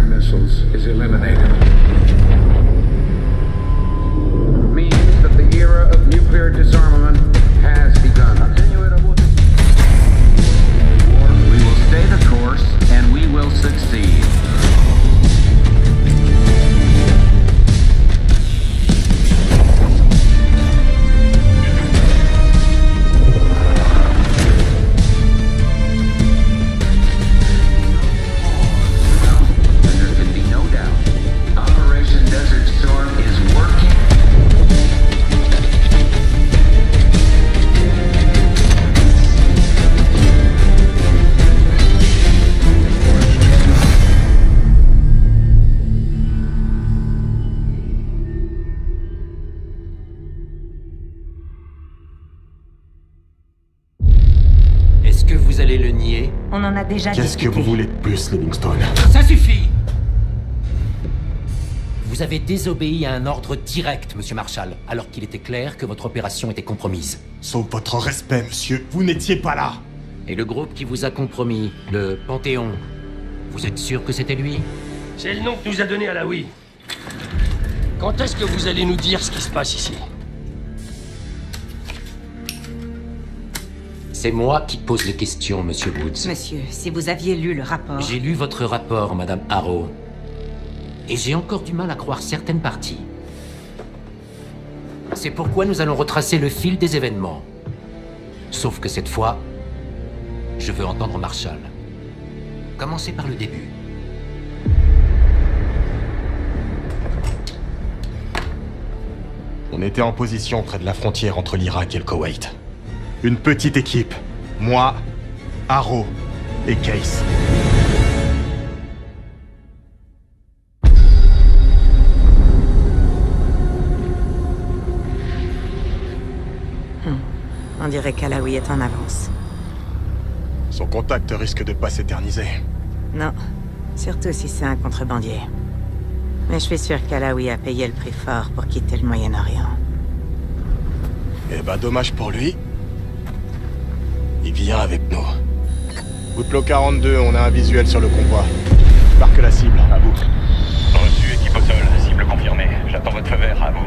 Iron missiles is eliminated. Means that the era of nuclear disarmament has begun. We will stay the course, and we will succeed. There can be no doubt. Operation Desert Storm is working. Est-ce que vous allez le nier? On en a déjà Qu'est-ce que discuté. vous voulez de plus, Livingstone? Ça suffit! Vous avez désobéi à un ordre direct, Monsieur Marshall, alors qu'il était clair que votre opération était compromise. Sauf votre respect, monsieur. Vous n'étiez pas là. Et le groupe qui vous a compromis, le Panthéon, vous êtes sûr que c'était lui? C'est le nom que nous a donné Alaoui. Quand est-ce que vous allez nous dire ce qui se passe ici? C'est moi qui pose les questions, Monsieur Woods. Monsieur, si vous aviez lu le rapport... J'ai lu votre rapport, Madame Harrow. Et j'ai encore du mal à croire certaines parties. C'est pourquoi nous allons retracer le fil des événements. Sauf que cette fois, je veux entendre Marshall. Commencez par le début. On était en position près de la frontière entre l'Irak et le Koweït. Une petite équipe. Moi, Harrow et Case. On dirait qu'Alaoui est en avance. Son contact risque de pas s'éterniser. Non, surtout si c'est un contrebandier. Mais je suis sûr qu'Alaoui a payé le prix fort pour quitter le Moyen-Orient. Eh ben, dommage pour lui. Il vient avec nous. Outlaw 42, on a un visuel sur le convoi. Marque la cible, à vous. Reçu, équipe au sol, cible confirmée. J'attends votre feu vert, à vous.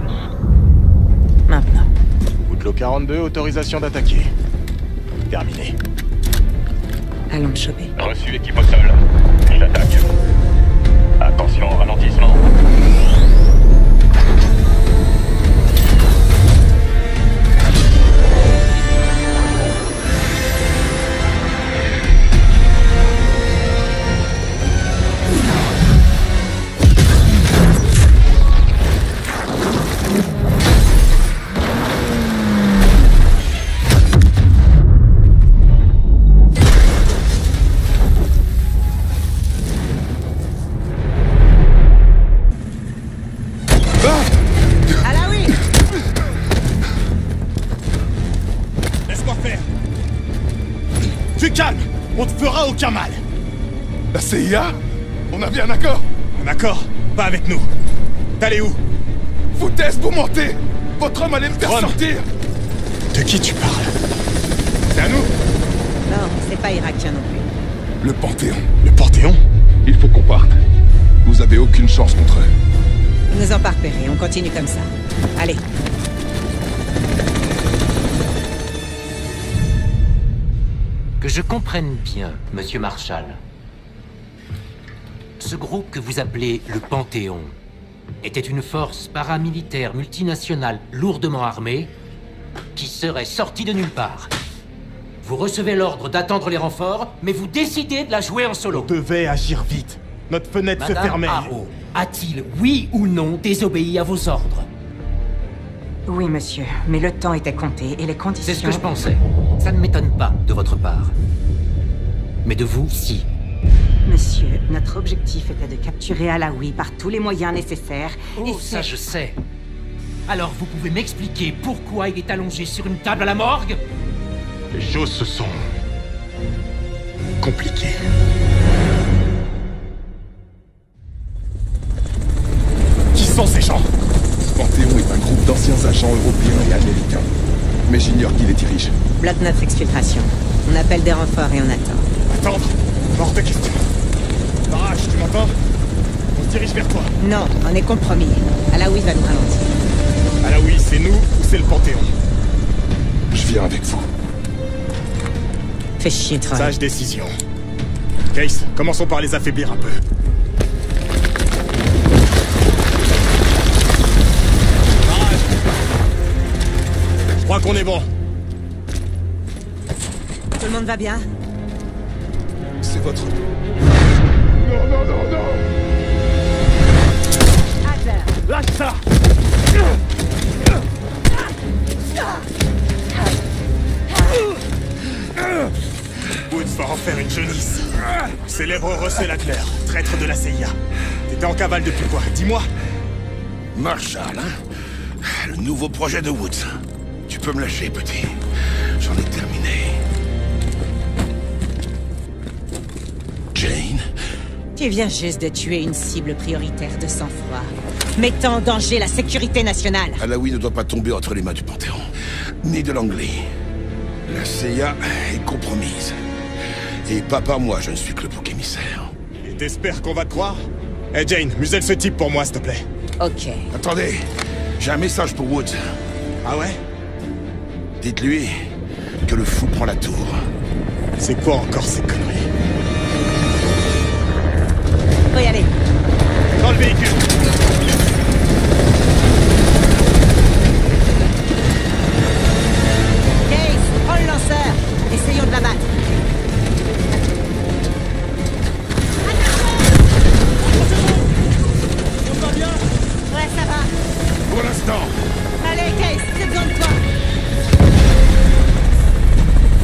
Maintenant. Outlaw 42, autorisation d'attaquer. Terminé. Allons le choper. Reçu, équipe au sol. J'attaque. Attention au ralentissement. Alaoui! Laisse-moi faire. Tu calmes. On te fera aucun mal. La CIA? On a bien un accord? Un accord? Pas avec nous. T'allais où? Foutaise, vous mentez! Votre homme allait me faire Ron. sortir! De qui tu parles? C'est à nous? Non, c'est pas irakien non plus. Le Panthéon. Le Panthéon? Il faut qu'on parte. Vous avez aucune chance contre eux. Ils nous ont pas repérés, on continue comme ça. Allez. Que je comprenne bien, Monsieur Marshall. Ce groupe que vous appelez le Panthéon était une force paramilitaire multinationale lourdement armée qui serait sortie de nulle part. Vous recevez l'ordre d'attendre les renforts, mais vous décidez de la jouer en solo. On devait agir vite. Notre fenêtre se Madame fermait. Harrow a-t-il, oui ou non, désobéi à vos ordres? Oui, monsieur, mais le temps était compté et les conditions... C'est ce que je pensais. Ça ne m'étonne pas de votre part. Mais de vous, si. Monsieur, notre objectif était de capturer Alaoui par tous les moyens nécessaires. et Oh, ça c'est... je sais. Alors vous pouvez m'expliquer pourquoi il est allongé sur une table à la morgue? Les choses se sont... compliquées. Qui sont ces gens? Panthéon est un groupe d'anciens agents européens et américains. Mais j'ignore qui les dirige. Bloc 9 exfiltration. On appelle des renforts et on attend. Attendre? Hors de question. Barrage, tu m'entends? dirige vers toi. Non, on est compromis. Alaoui va nous ralentir. Alaoui, c'est nous ou c'est le Panthéon? Je viens avec vous. Fais chier, Troy. Sage décision. Case, commençons par les affaiblir un peu. Barrage. Je crois qu'on est bon. Tout le monde va bien? C'est votre... Adler! Lâche ça! Woods va en faire une jaunisse. Célèbre Russell Adler, traître de la CIA. T'étais en cavale depuis quoi? Dis-moi. Marshall, hein? Le nouveau projet de Woods. Tu peux me lâcher, petit. J'en ai terminé. Jane? Tu viens juste de tuer une cible prioritaire de sang-froid, mettant en danger la sécurité nationale. Alaoui ne doit pas tomber entre les mains du Panthéon, ni de Langley. La CIA est compromise. Et pas par moi, je ne suis que le bouc émissaire. Et t'espères qu'on va te croire? Eh Jane, muselle ce type pour moi, s'il te plaît. Ok. Attendez, j'ai un message pour Woods. Ah ouais? Dites-lui que le fou prend la tour. C'est quoi encore ces conneries? Faut y aller. Dans le véhicule! Case, prends le lanceur. Essayons de la battre. Ouais, ça va. Pour l'instant, Allez, Case, j'ai besoin de toi.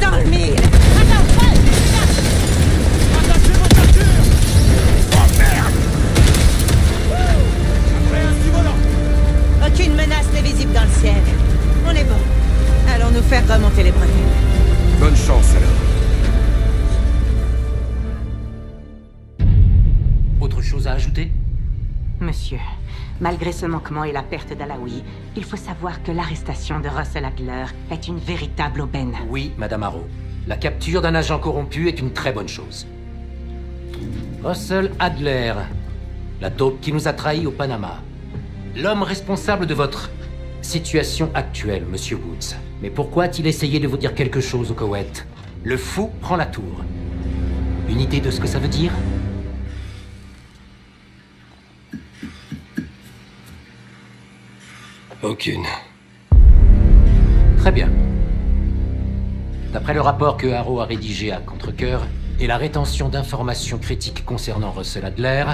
Dans le mille. Attends, Fred. Attachez vos voitures! Oh merde! Après un ski volant! Aucune menace n'est visible dans le ciel. On est bon. Allons nous faire remonter les bretelles. bonne chance alors. Autre chose à ajouter? Monsieur, malgré ce manquement et la perte d'Alaoui, il faut savoir que l'arrestation de Russell Adler est une véritable aubaine. Oui, Madame Harrow. La capture d'un agent corrompu est une très bonne chose. Russell Adler, la taupe qui nous a trahis au Panama. L'homme responsable de votre situation actuelle, Monsieur Woods. Mais pourquoi a-t-il essayé de vous dire quelque chose au Koweït? Le fou prend la tour. Une idée de ce que ça veut dire? Aucune. Très bien. D'après le rapport que Harrow a rédigé à contre-cœur et la rétention d'informations critiques concernant Russell Adler,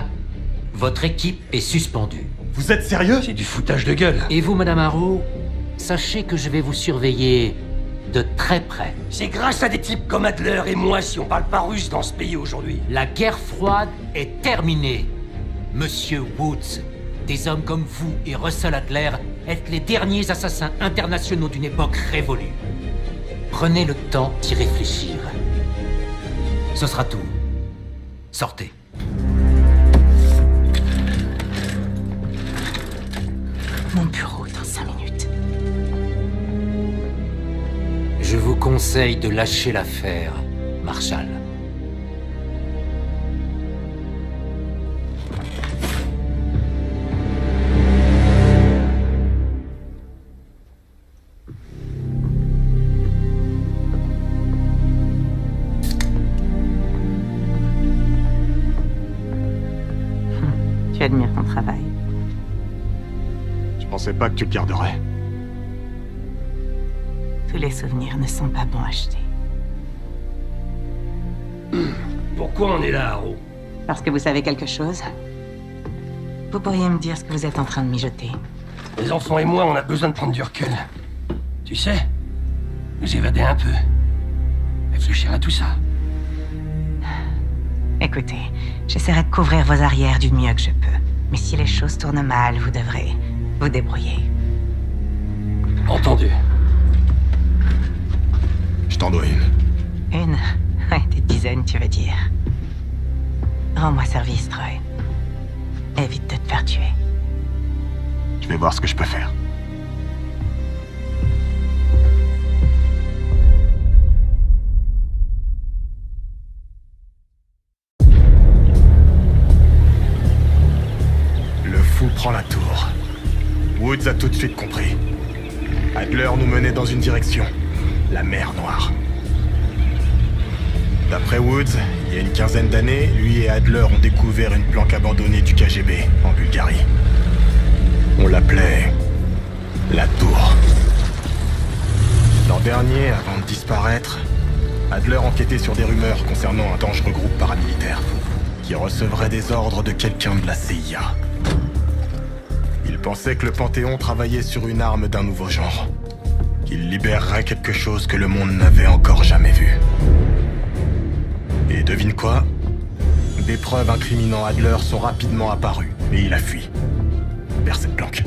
votre équipe est suspendue. Vous êtes sérieux? C'est du foutage de gueule. Et vous, Madame Harrow, sachez que je vais vous surveiller de très près. C'est grâce à des types comme Adler et moi si on parle pas russe dans ce pays aujourd'hui. La guerre froide est terminée. Monsieur Woods, des hommes comme vous et Russell Adler êtes les derniers assassins internationaux d'une époque révolue. Prenez le temps d'y réfléchir. Ce sera tout. Sortez. Mon bureau dans 5 minutes. Je vous conseille de lâcher l'affaire, Marshall. Tu admires ton travail. Je pensais pas que tu le garderais. Tous les souvenirs ne sont pas bons à acheter. Pourquoi on est là, Harrow? Parce que vous savez quelque chose? Vous pourriez me dire ce que vous êtes en train de mijoter. Les enfants et moi, on a besoin de prendre du recul. Tu sais, nous évader un peu. Réfléchir à tout ça. Écoutez, j'essaierai de couvrir vos arrières du mieux que je peux. Mais si les choses tournent mal, vous devrez vous débrouiller. Entendu. Je t'en dois une. Une? Ouais, des dizaines, tu veux dire. Rends-moi service, Troy. Évite de te faire tuer. Je vais voir ce que je peux faire. prend la tour. Woods a tout de suite compris. Adler nous menait dans une direction, la mer Noire. D'après Woods, il y a une quinzaine d'années, lui et Adler ont découvert une planque abandonnée du KGB, en Bulgarie. On l'appelait... la Tour. L'an dernier, avant de disparaître, Adler enquêtait sur des rumeurs concernant un dangereux groupe paramilitaire qui recevrait des ordres de quelqu'un de la CIA. Il pensait que le Panthéon travaillait sur une arme d'un nouveau genre, qu'il libérerait quelque chose que le monde n'avait encore jamais vu. Et devine quoi? Des preuves incriminant Adler sont rapidement apparues, et il a fui vers cette planque.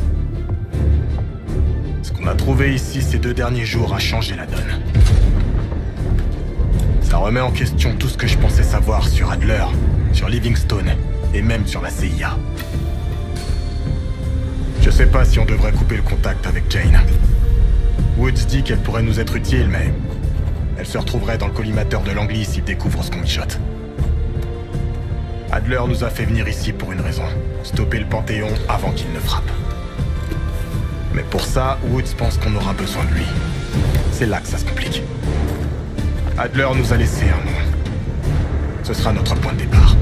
Ce qu'on a trouvé ici ces 2 derniers jours a changé la donne. Ça remet en question tout ce que je pensais savoir sur Adler, sur Livingstone, et même sur la CIA. Je sais pas si on devrait couper le contact avec Jane. Woods dit qu'elle pourrait nous être utile, mais... elle se retrouverait dans le collimateur de Langley s'il découvre ce qu'on mijote. Adler nous a fait venir ici pour une raison. Stopper le Panthéon avant qu'il ne frappe. Mais pour ça, Woods pense qu'on aura besoin de lui. C'est là que ça se complique. Adler nous a laissé un nom. Ce sera notre point de départ.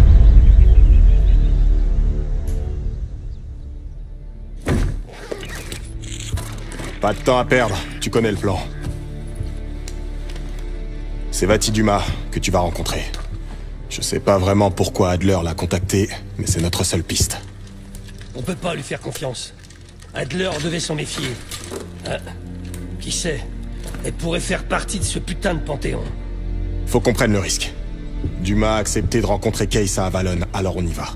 Pas de temps à perdre, tu connais le plan. C'est Vati Dumas que tu vas rencontrer. Je sais pas vraiment pourquoi Adler l'a contacté, mais c'est notre seule piste. On peut pas lui faire confiance. Adler devait s'en méfier. Qui sait? Elle pourrait faire partie de ce putain de Panthéon. Faut qu'on prenne le risque. Dumas a accepté de rencontrer Case à Avalon, alors on y va.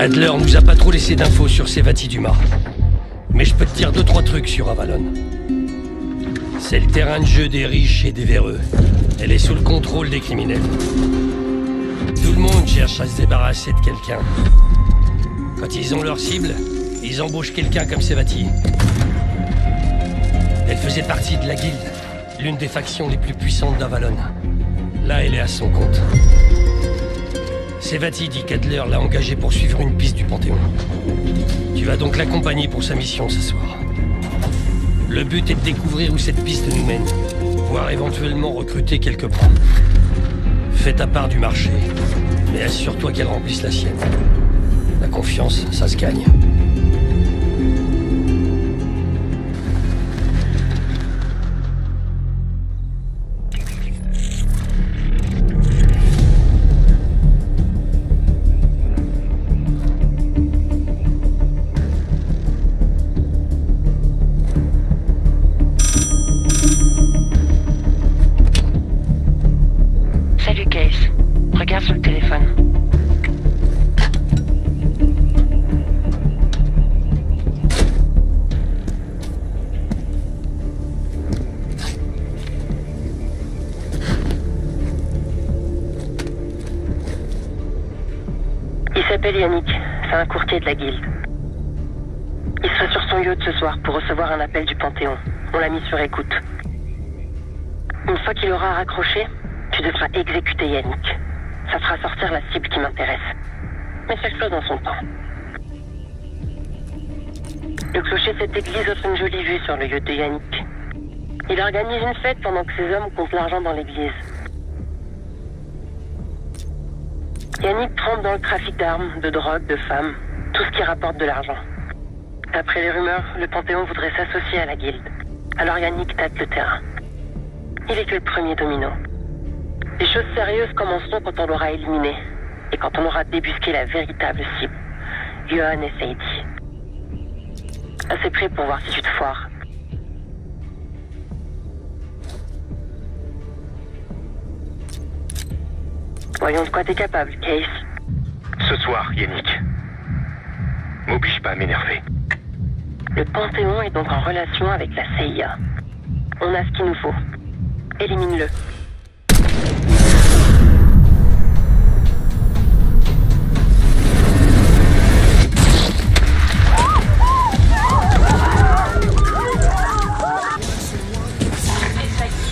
Adler nous a pas trop laissé d'infos sur ces Vati Dumas. Mais je peux te dire 2-3 trucs sur Avalon. C'est le terrain de jeu des riches et des véreux. Elle est sous le contrôle des criminels. Tout le monde cherche à se débarrasser de quelqu'un. Quand ils ont leur cible, ils embauchent quelqu'un comme Sevati. Elle faisait partie de la Guilde, l'une des factions les plus puissantes d'Avalon. Là, elle est à son compte. Sevati dit qu'Adler l'a engagé pour suivre une piste du Panthéon. Tu vas donc l'accompagner pour sa mission ce soir. Le but est de découvrir où cette piste nous mène, voire éventuellement recruter quelques bras. Fais ta part du marché, mais assure-toi qu'elle remplisse la sienne. La confiance, ça se gagne. Il s'appelle Yannick, c'est un courtier de la Guilde. Il sera sur son yacht ce soir pour recevoir un appel du Panthéon. On l'a mis sur écoute. Une fois qu'il aura raccroché, tu devras exécuter Yannick. Ça fera sortir la cible qui m'intéresse. Mais chaque chose en son temps. Le clocher de cette église offre une jolie vue sur le yacht de Yannick. Il organise une fête pendant que ses hommes comptent l'argent dans l'église. Yannick trempe dans le trafic d'armes, de drogue, de femmes, tout ce qui rapporte de l'argent. D'après les rumeurs, le Panthéon voudrait s'associer à la Guilde. Alors Yannick tâte le terrain. Il est que le premier domino. Les choses sérieuses commenceront quand on l'aura éliminé, et quand on aura débusqué la véritable cible, Johan et Sadie. Assez près pour voir si tu te foires. Voyons de quoi t'es capable, Case. Ce soir, Yannick. M'oblige pas à m'énerver. Le Panthéon est donc en relation avec la CIA. On a ce qu'il nous faut. Élimine-le.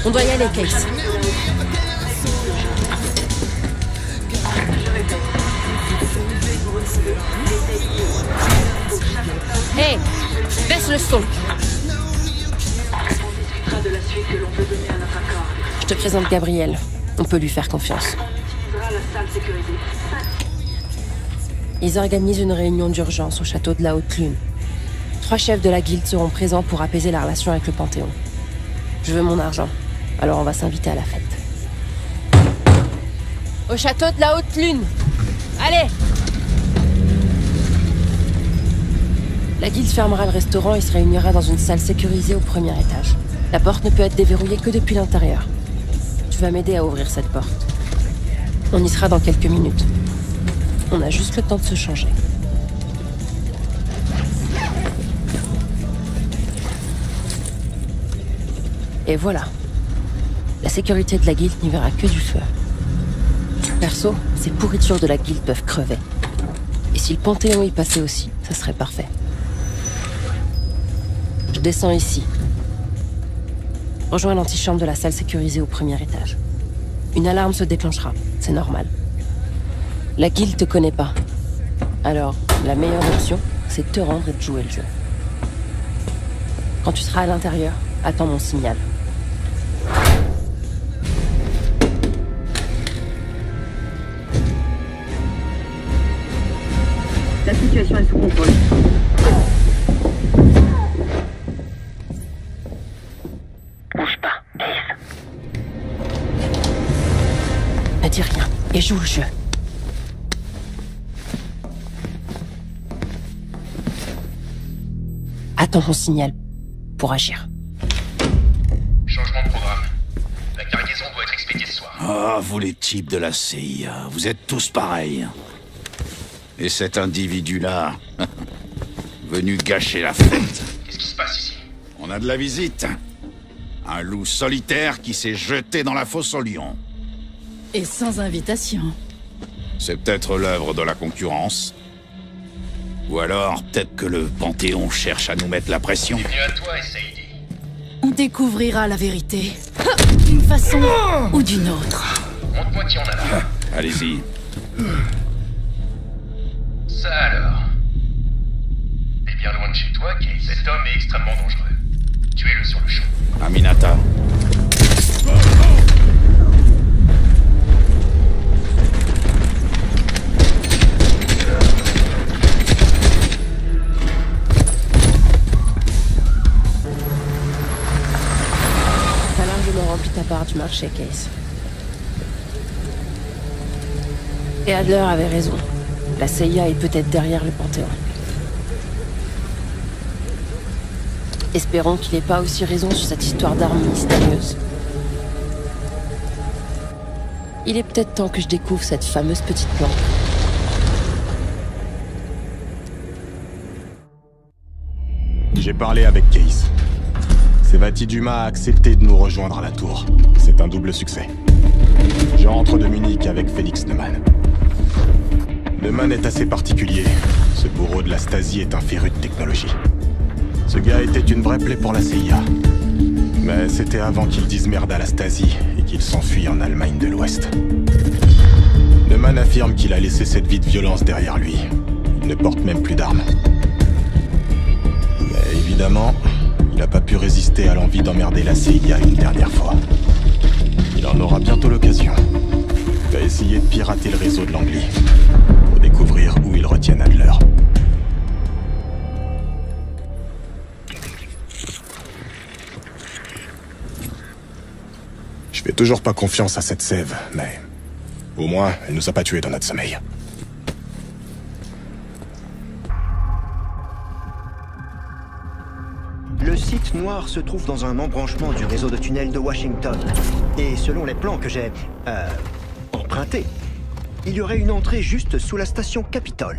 On doit y aller, Case. Hey, baisse le son. Je te présente Gabriel. On peut lui faire confiance. Ils organisent une réunion d'urgence au château de la Haute-Lune. 3 chefs de la guilde seront présents pour apaiser la relation avec le Panthéon. Je veux mon argent, alors on va s'inviter à la fête. Au château de la Haute-Lune! Allez! La guilde fermera le restaurant et se réunira dans une salle sécurisée au premier étage. La porte ne peut être déverrouillée que depuis l'intérieur. Tu vas m'aider à ouvrir cette porte. On y sera dans quelques minutes. On a juste le temps de se changer. Et voilà. La sécurité de la guilde n'y verra que du feu. Perso, ces pourritures de la guilde peuvent crever. Et si le Panthéon y passait aussi, ça serait parfait. Je descends ici. Rejoins l'antichambre de la salle sécurisée au premier étage. Une alarme se déclenchera, c'est normal. La guilde te connaît pas. Alors, la meilleure option, c'est de te rendre et de jouer le jeu. Quand tu seras à l'intérieur, attends mon signal. La situation est sous contrôle. Bouge pas, Ace. Ne dis rien et joue le jeu. Attends mon signal pour agir. Changement de programme. La cargaison doit être expédiée ce soir. Ah, vous les types de la CIA, vous êtes tous pareils. Et cet individu-là, venu gâcher la fête. Qu'est-ce qui se passe ici? On a de la visite. Un loup solitaire qui s'est jeté dans la fosse au lion. Et sans invitation. C'est peut-être l'œuvre de la concurrence. Ou alors, peut-être que le Panthéon cherche à nous mettre la pression. Bienvenue à toi, Sadie. On découvrira la vérité. D'une façon ou d'une autre. Montre-moi qui on a là. Allez-y. Ça alors. T'es bien loin de chez toi, Case. Cet homme est extrêmement dangereux. Tuez-le sur le champ. Aminata. T'as largement rempli ta part du marché, Case. Et Adler avait raison. La CIA est peut-être derrière le Panthéon. Espérons qu'il n'ait pas aussi raison sur cette histoire d'armes mystérieuse. Il est peut-être temps que je découvre cette fameuse petite plante. J'ai parlé avec Case. Sevati Dumas a accepté de nous rejoindre à la tour. C'est un double succès. Je rentre de Munich avec Félix Neumann. Neumann est assez particulier. Ce bourreau de la Stasi est un féru de technologie. Ce gars était une vraie plaie pour la CIA. Mais c'était avant qu'il dise merde à la Stasi et qu'il s'enfuit en Allemagne de l'Ouest. Neumann affirme qu'il a laissé cette vie de violence derrière lui. Il ne porte même plus d'armes. Mais évidemment, il n'a pas pu résister à l'envie d'emmerder la CIA une dernière fois. Il en aura bientôt l'occasion. Il va essayer de pirater le réseau de Langley pour découvrir où ils retiennent Adler. Je fais toujours pas confiance à cette sève, mais au moins, elle nous a pas tués dans notre sommeil. Le site noir se trouve dans un embranchement du réseau de tunnels de Washington. Et selon les plans que j'ai empruntés, il y aurait une entrée juste sous la station Capitol.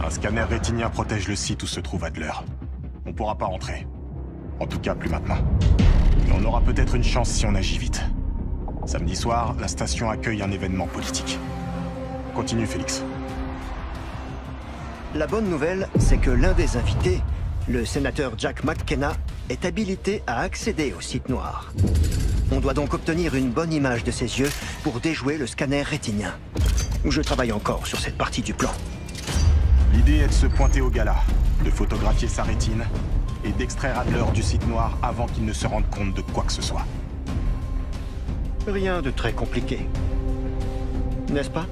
Un scanner rétinien protège le site où se trouve Adler. On pourra pas rentrer. En tout cas, plus maintenant. Mais on aura peut-être une chance si on agit vite. Samedi soir, la station accueille un événement politique. Continue, Félix. La bonne nouvelle, c'est que l'un des invités, le sénateur Jack McKenna, est habilité à accéder au site noir. On doit donc obtenir une bonne image de ses yeux pour déjouer le scanner rétinien. Je travaille encore sur cette partie du plan. L'idée est de se pointer au gala, de photographier sa rétine et d'extraire Adler du site noir avant qu'il ne se rende compte de quoi que ce soit. Rien de très compliqué. N'est-ce pas?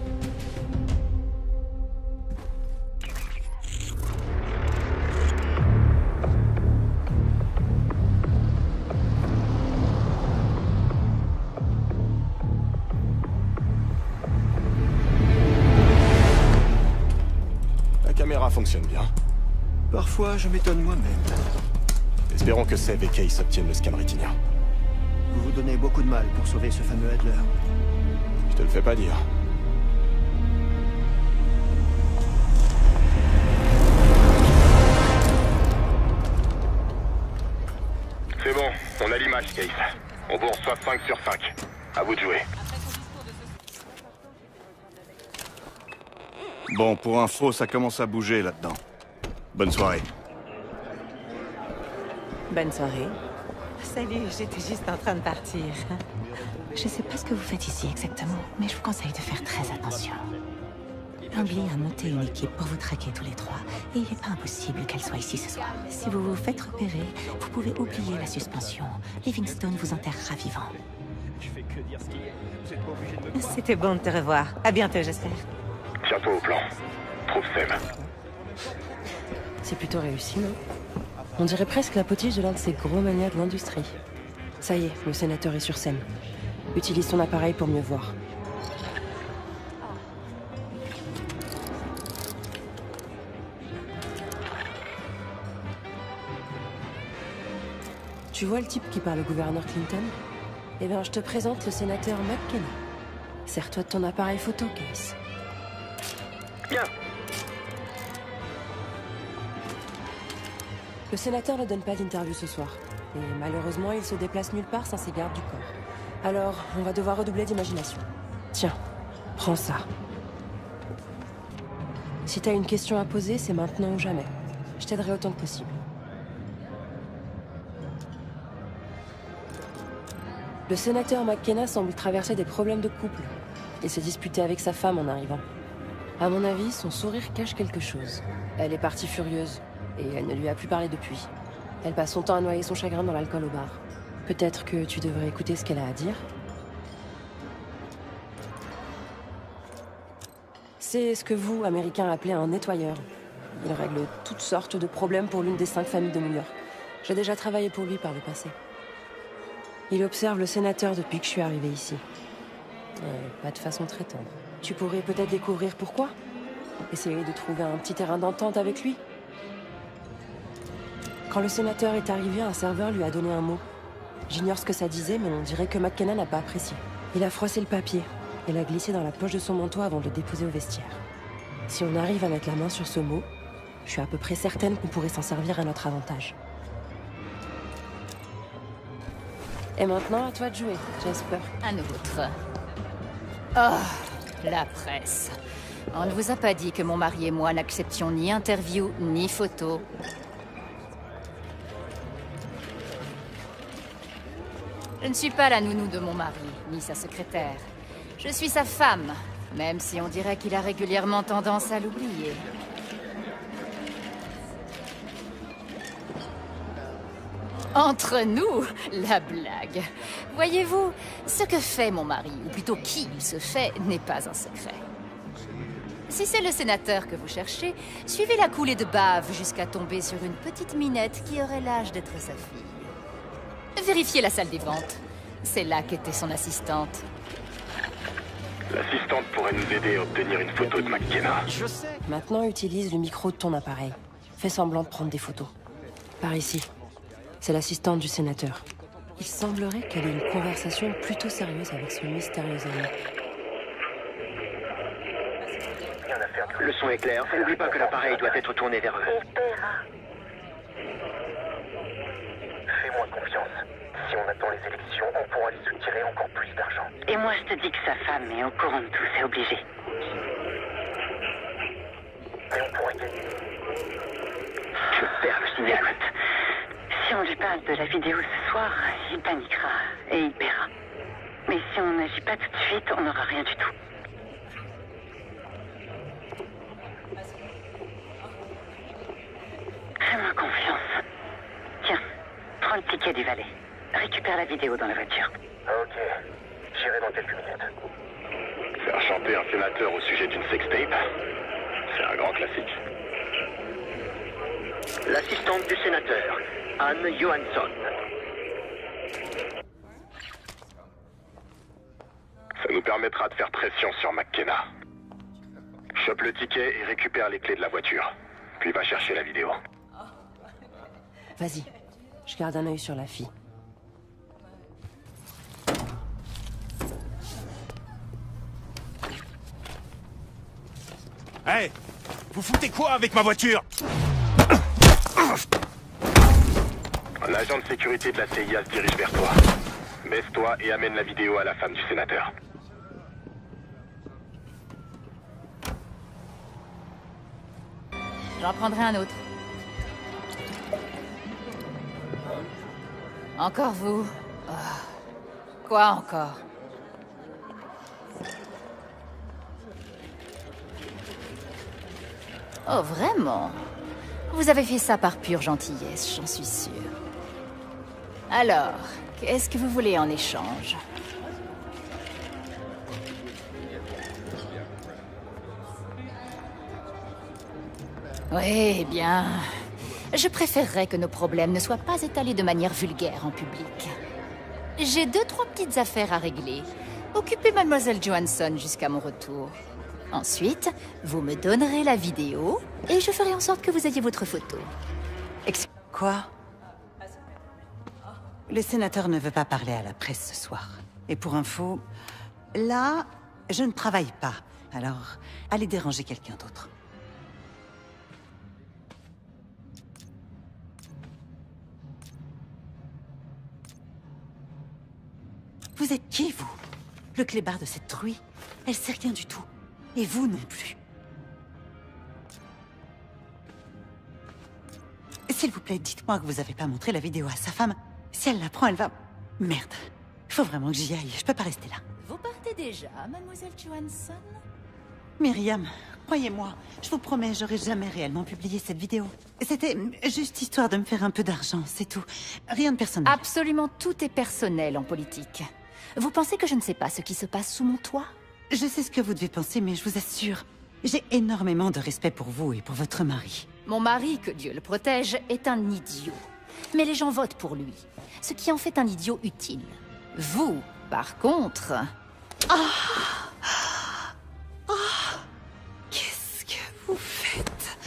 La caméra fonctionne bien. Parfois, je m'étonne moi-même. Espérons que Sev et Case obtiennent le scan rétinien. Vous vous donnez beaucoup de mal pour sauver ce fameux Adler. Je te le fais pas dire. C'est bon, on a l'image, Case. On vous reçoit 5 sur 5. À vous de jouer. Bon, pour info, ça commence à bouger là-dedans. Bonne soirée. Bonne soirée. Salut, j'étais juste en train de partir. Je sais pas ce que vous faites ici exactement, mais je vous conseille de faire très attention. Langley a monté une équipe pour vous traquer tous les trois, et il n'est pas impossible qu'elle soit ici ce soir. Si vous vous faites repérer, vous pouvez oublier la suspension. Livingstone vous enterrera vivant. C'était bon de te revoir. À bientôt, j'espère. Tiens-toi au plan. Trouve Sam. C'est plutôt réussi, non? On dirait presque la potiche de l'un de ces gros manias de l'industrie. Ça y est, le sénateur est sur scène. Utilise ton appareil pour mieux voir. Tu vois le type qui parle au gouverneur Clinton? Eh bien, je te présente le sénateur McKenna. Sers-toi de ton appareil photo, Case. Bien. Le sénateur ne donne pas d'interview ce soir. Et malheureusement, il se déplace nulle part sans ses gardes du corps. Alors, on va devoir redoubler d'imagination. Tiens, prends ça. Si t'as une question à poser, c'est maintenant ou jamais. Je t'aiderai autant que possible. Le sénateur McKenna semble traverser des problèmes de couple. Il s'est disputé avec sa femme en arrivant. À mon avis, son sourire cache quelque chose. Elle est partie furieuse, et elle ne lui a plus parlé depuis. Elle passe son temps à noyer son chagrin dans l'alcool au bar. Peut-être que tu devrais écouter ce qu'elle a à dire. C'est ce que vous, Américains, appelez un nettoyeur. Il règle toutes sortes de problèmes pour l'une des 5 familles de New York. J'ai déjà travaillé pour lui par le passé. Il observe le sénateur depuis que je suis arrivé ici. Pas de façon très tendre. Tu pourrais peut-être découvrir pourquoi? Essayer de trouver un petit terrain d'entente avec lui? Quand le sénateur est arrivé, un serveur lui a donné un mot. J'ignore ce que ça disait, mais on dirait que McKenna n'a pas apprécié. Il a froissé le papier et l'a glissé dans la poche de son manteau avant de le déposer au vestiaire. Si on arrive à mettre la main sur ce mot, je suis à peu près certaine qu'on pourrait s'en servir à notre avantage. Et maintenant, à toi de jouer, Jasper. Un autre. Oh, la presse. On ne vous a pas dit que mon mari et moi n'acceptions ni interview, ni photo. Je ne suis pas la nounou de mon mari, ni sa secrétaire. Je suis sa femme, même si on dirait qu'il a régulièrement tendance à l'oublier. Entre nous, la blague. Voyez-vous, ce que fait mon mari, ou plutôt qui il se fait, n'est pas un secret. Si c'est le sénateur que vous cherchez, suivez la coulée de bave jusqu'à tomber sur une petite minette qui aurait l'âge d'être sa fille. Vérifiez la salle des ventes. C'est là qu'était son assistante. L'assistante pourrait nous aider à obtenir une photo de McKenna. Je sais. Maintenant, utilise le micro de ton appareil. Fais semblant de prendre des photos. Par ici. C'est l'assistante du sénateur. Il semblerait qu'elle ait une conversation plutôt sérieuse avec ce mystérieux ami. Le son est clair. N'oublie pas que l'appareil doit être tourné vers eux. Fais-moi confiance. Si on attend les élections, on pourra lui soutirer encore plus d'argent. Et moi, je te dis que sa femme est au courant de tout, c'est obligé. Mais on pourrait gagner. Je perds le signal. Si on lui lui parle de la vidéo ce soir, il paniquera et il paiera. Mais si on n'agit pas tout de suite, on n'aura rien du tout. Fais-moi confiance. Tiens, prends le ticket du valet. Récupère la vidéo dans la voiture. Ok, j'irai dans quelques minutes. Faire chanter un sénateur au sujet d'une sextape, c'est un grand classique. L'assistante du sénateur, Anne Johansson. Ça nous permettra de faire pression sur McKenna. Chope le ticket et récupère les clés de la voiture. Puis va chercher la vidéo. Vas-y, je garde un œil sur la fille. Hey, vous foutez quoi avec ma voiture? Un agent de sécurité de la CIA se dirige vers toi. Baisse-toi et amène la vidéo à la femme du sénateur. J'en prendrai un autre. Encore vous? Oh. Quoi encore? Oh, vraiment? Vous avez fait ça par pure gentillesse, j'en suis sûre. Alors, qu'est-ce que vous voulez en échange? Oui, bien... Je préférerais que nos problèmes ne soient pas étalés de manière vulgaire en public. J'ai 2-3 petites affaires à régler. Occupez Mademoiselle Johansson jusqu'à mon retour. Ensuite, vous me donnerez la vidéo et je ferai en sorte que vous ayez votre photo. Quoi? Le sénateur ne veut pas parler à la presse ce soir. Et pour info, là, je ne travaille pas. Alors, allez déranger quelqu'un d'autre. Vous êtes qui, vous? Le clébard de cette truie? Elle sait rien du tout. Et vous non plus. S'il vous plaît, dites-moi que vous avez pas montré la vidéo à sa femme. Si elle la prend, elle va... Merde. Il faut vraiment que j'y aille. Je peux pas rester là. Vous partez déjà, Mademoiselle Johansson? Myriam, croyez-moi, je vous promets, j'aurais jamais réellement publié cette vidéo. C'était juste histoire de me faire un peu d'argent, c'est tout. Rien de personnel. Absolument tout est personnel en politique. Vous pensez que je ne sais pas ce qui se passe sous mon toit? Je sais ce que vous devez penser, mais je vous assure, j'ai énormément de respect pour vous et pour votre mari. Mon mari, que Dieu le protège, est un idiot. Mais les gens votent pour lui, ce qui en fait un idiot utile. Vous, par contre... Qu'est-ce que vous faites?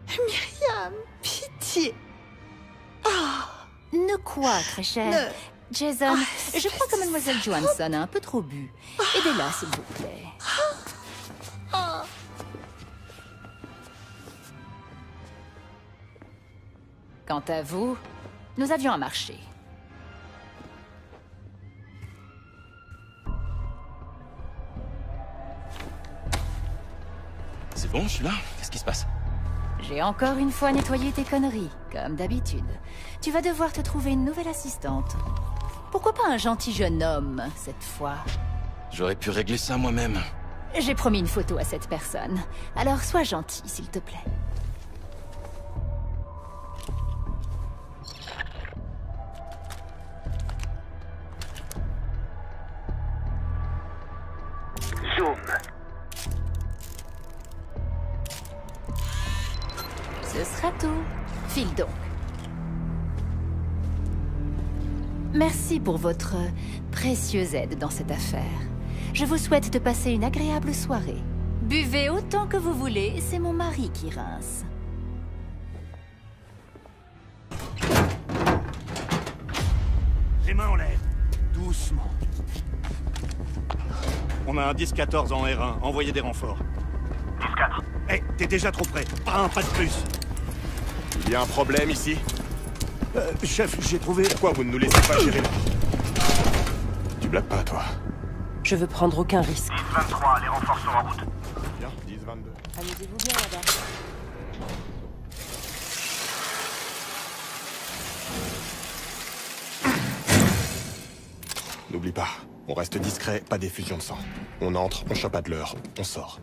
Myriam, pitié. Ne quoi, très cher? Jason, je crois que Mademoiselle Johansson a un peu trop bu. Aidez-la, s'il vous plaît. Quant à vous, nous avions un marché. C'est bon, je suis là? Qu'est-ce qui se passe? J'ai encore une fois nettoyé tes conneries, comme d'habitude. Tu vas devoir te trouver une nouvelle assistante. Pourquoi pas un gentil jeune homme, cette fois? J'aurais pu régler ça moi-même. J'ai promis une photo à cette personne. Alors sois gentil, s'il te plaît. Zoom. Ce sera tout. File donc. Merci pour votre précieuse aide dans cette affaire. Je vous souhaite de passer une agréable soirée. Buvez autant que vous voulez, c'est mon mari qui rince. Les mains en l'air. Doucement. On a un 10-14 en R1. Envoyez des renforts. 10-4. Hé, t'es déjà trop près. Pas un pas de plus. Il y a un problème ici? Chef, j'ai trouvé... Pourquoi vous ne nous laissez pas gérer? Tu blagues pas, toi? Je veux prendre aucun risque. 10-23, les renforts sont en route. Bien, 10-22. Amusez-vous bien là-bas. N'oublie pas, on reste discret, pas d'effusion de sang. On entre, on chope Adler, on sort.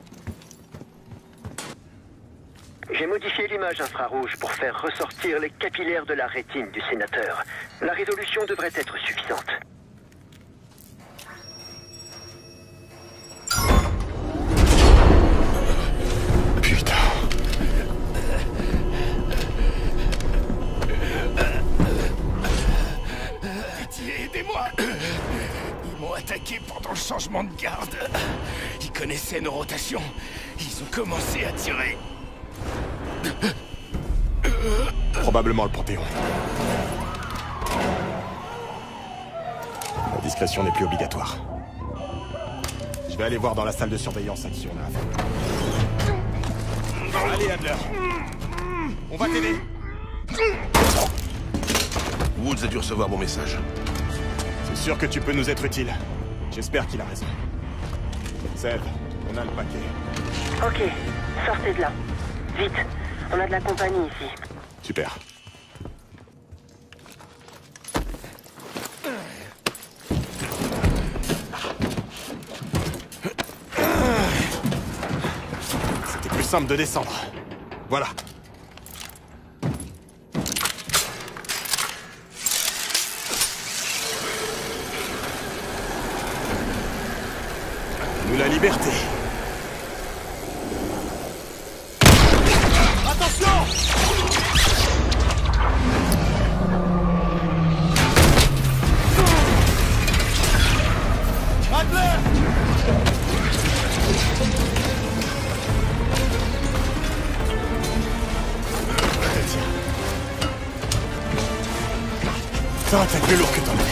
J'ai modifié l'image infrarouge pour faire ressortir les capillaires de la rétine du sénateur. La résolution devrait être suffisante. Putain. Pitié, aidez-moi. Ils m'ont attaqué pendant le changement de garde. Ils connaissaient nos rotations. Ils ont commencé à tirer. Probablement le Panthéon. La discrétion n'est plus obligatoire. Je vais aller voir dans la salle de surveillance à qui on a affaire. Allez, Adler. On va t'aider. Woods a dû recevoir mon message. C'est sûr que tu peux nous être utile. J'espère qu'il a raison. Seb, on a le paquet. Ok, sortez de là. Vite, on a de la compagnie ici. Super. C'était plus simple de descendre. Voilà. Nous la liberté. Attention! Adler! Ça va être plus lourd que ton mère.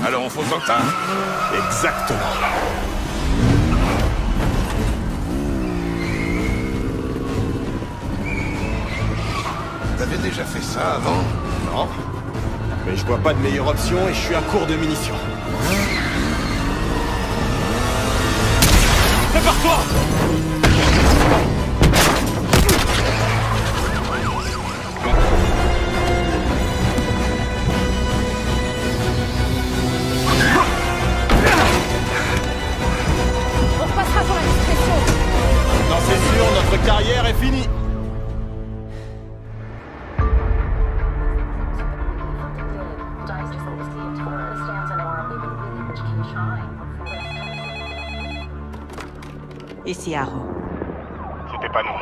Alors on fonce dans le tas. Exactement. T'avais déjà fait ça avant? Non. Mais je vois pas de meilleure option et je suis à court de munitions. Prépare-toi! On repassera pour la discrétion. Non, c'est sûr, notre carrière est finie. Ici, Arrow. C'était pas nous.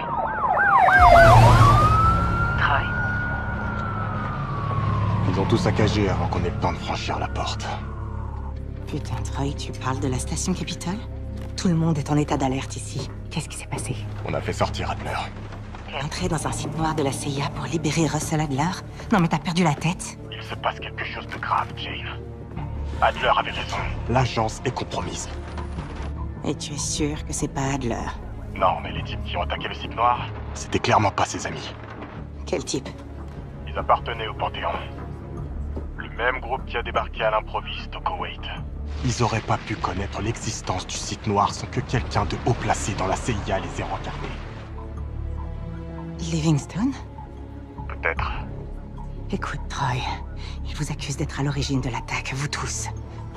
Troy. Ils ont tout saccagé avant qu'on ait le temps de franchir la porte. Putain, Troy, tu parles de la station Capitol? Tout le monde est en état d'alerte ici. Qu'est-ce qui s'est passé? On a fait sortir Adler. Entrer dans un site noir de la CIA pour libérer Russell Adler? Non mais t'as perdu la tête? Il se passe quelque chose de grave, Jane. Adler avait raison. L'agence est compromise. Et tu es sûr que c'est pas Adler? Non, mais les types qui ont attaqué le site noir, c'était clairement pas ses amis. Quel type? Ils appartenaient au Panthéon. Le même groupe qui a débarqué à l'improviste au Koweït. Ils auraient pas pu connaître l'existence du site noir sans que quelqu'un de haut placé dans la CIA les ait rencarnés. Livingstone? Peut-être. Écoute, Troy, ils vous accusent d'être à l'origine de l'attaque, vous tous.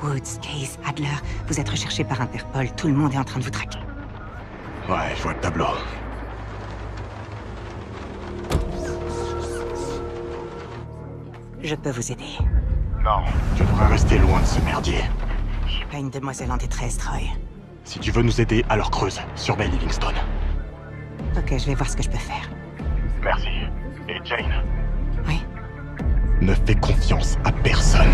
Woods, Case, Adler, vous êtes recherchés par Interpol, tout le monde est en train de vous traquer. Ouais, je vois le tableau. Je peux vous aider. Non, tu devrais rester loin de ce merdier. Je suis pas une demoiselle en détresse, Troy. Si tu veux nous aider, alors creuse. Surveille Livingstone. Ok, je vais voir ce que je peux faire. Merci. Et Jane? Oui? Ne fais confiance à personne.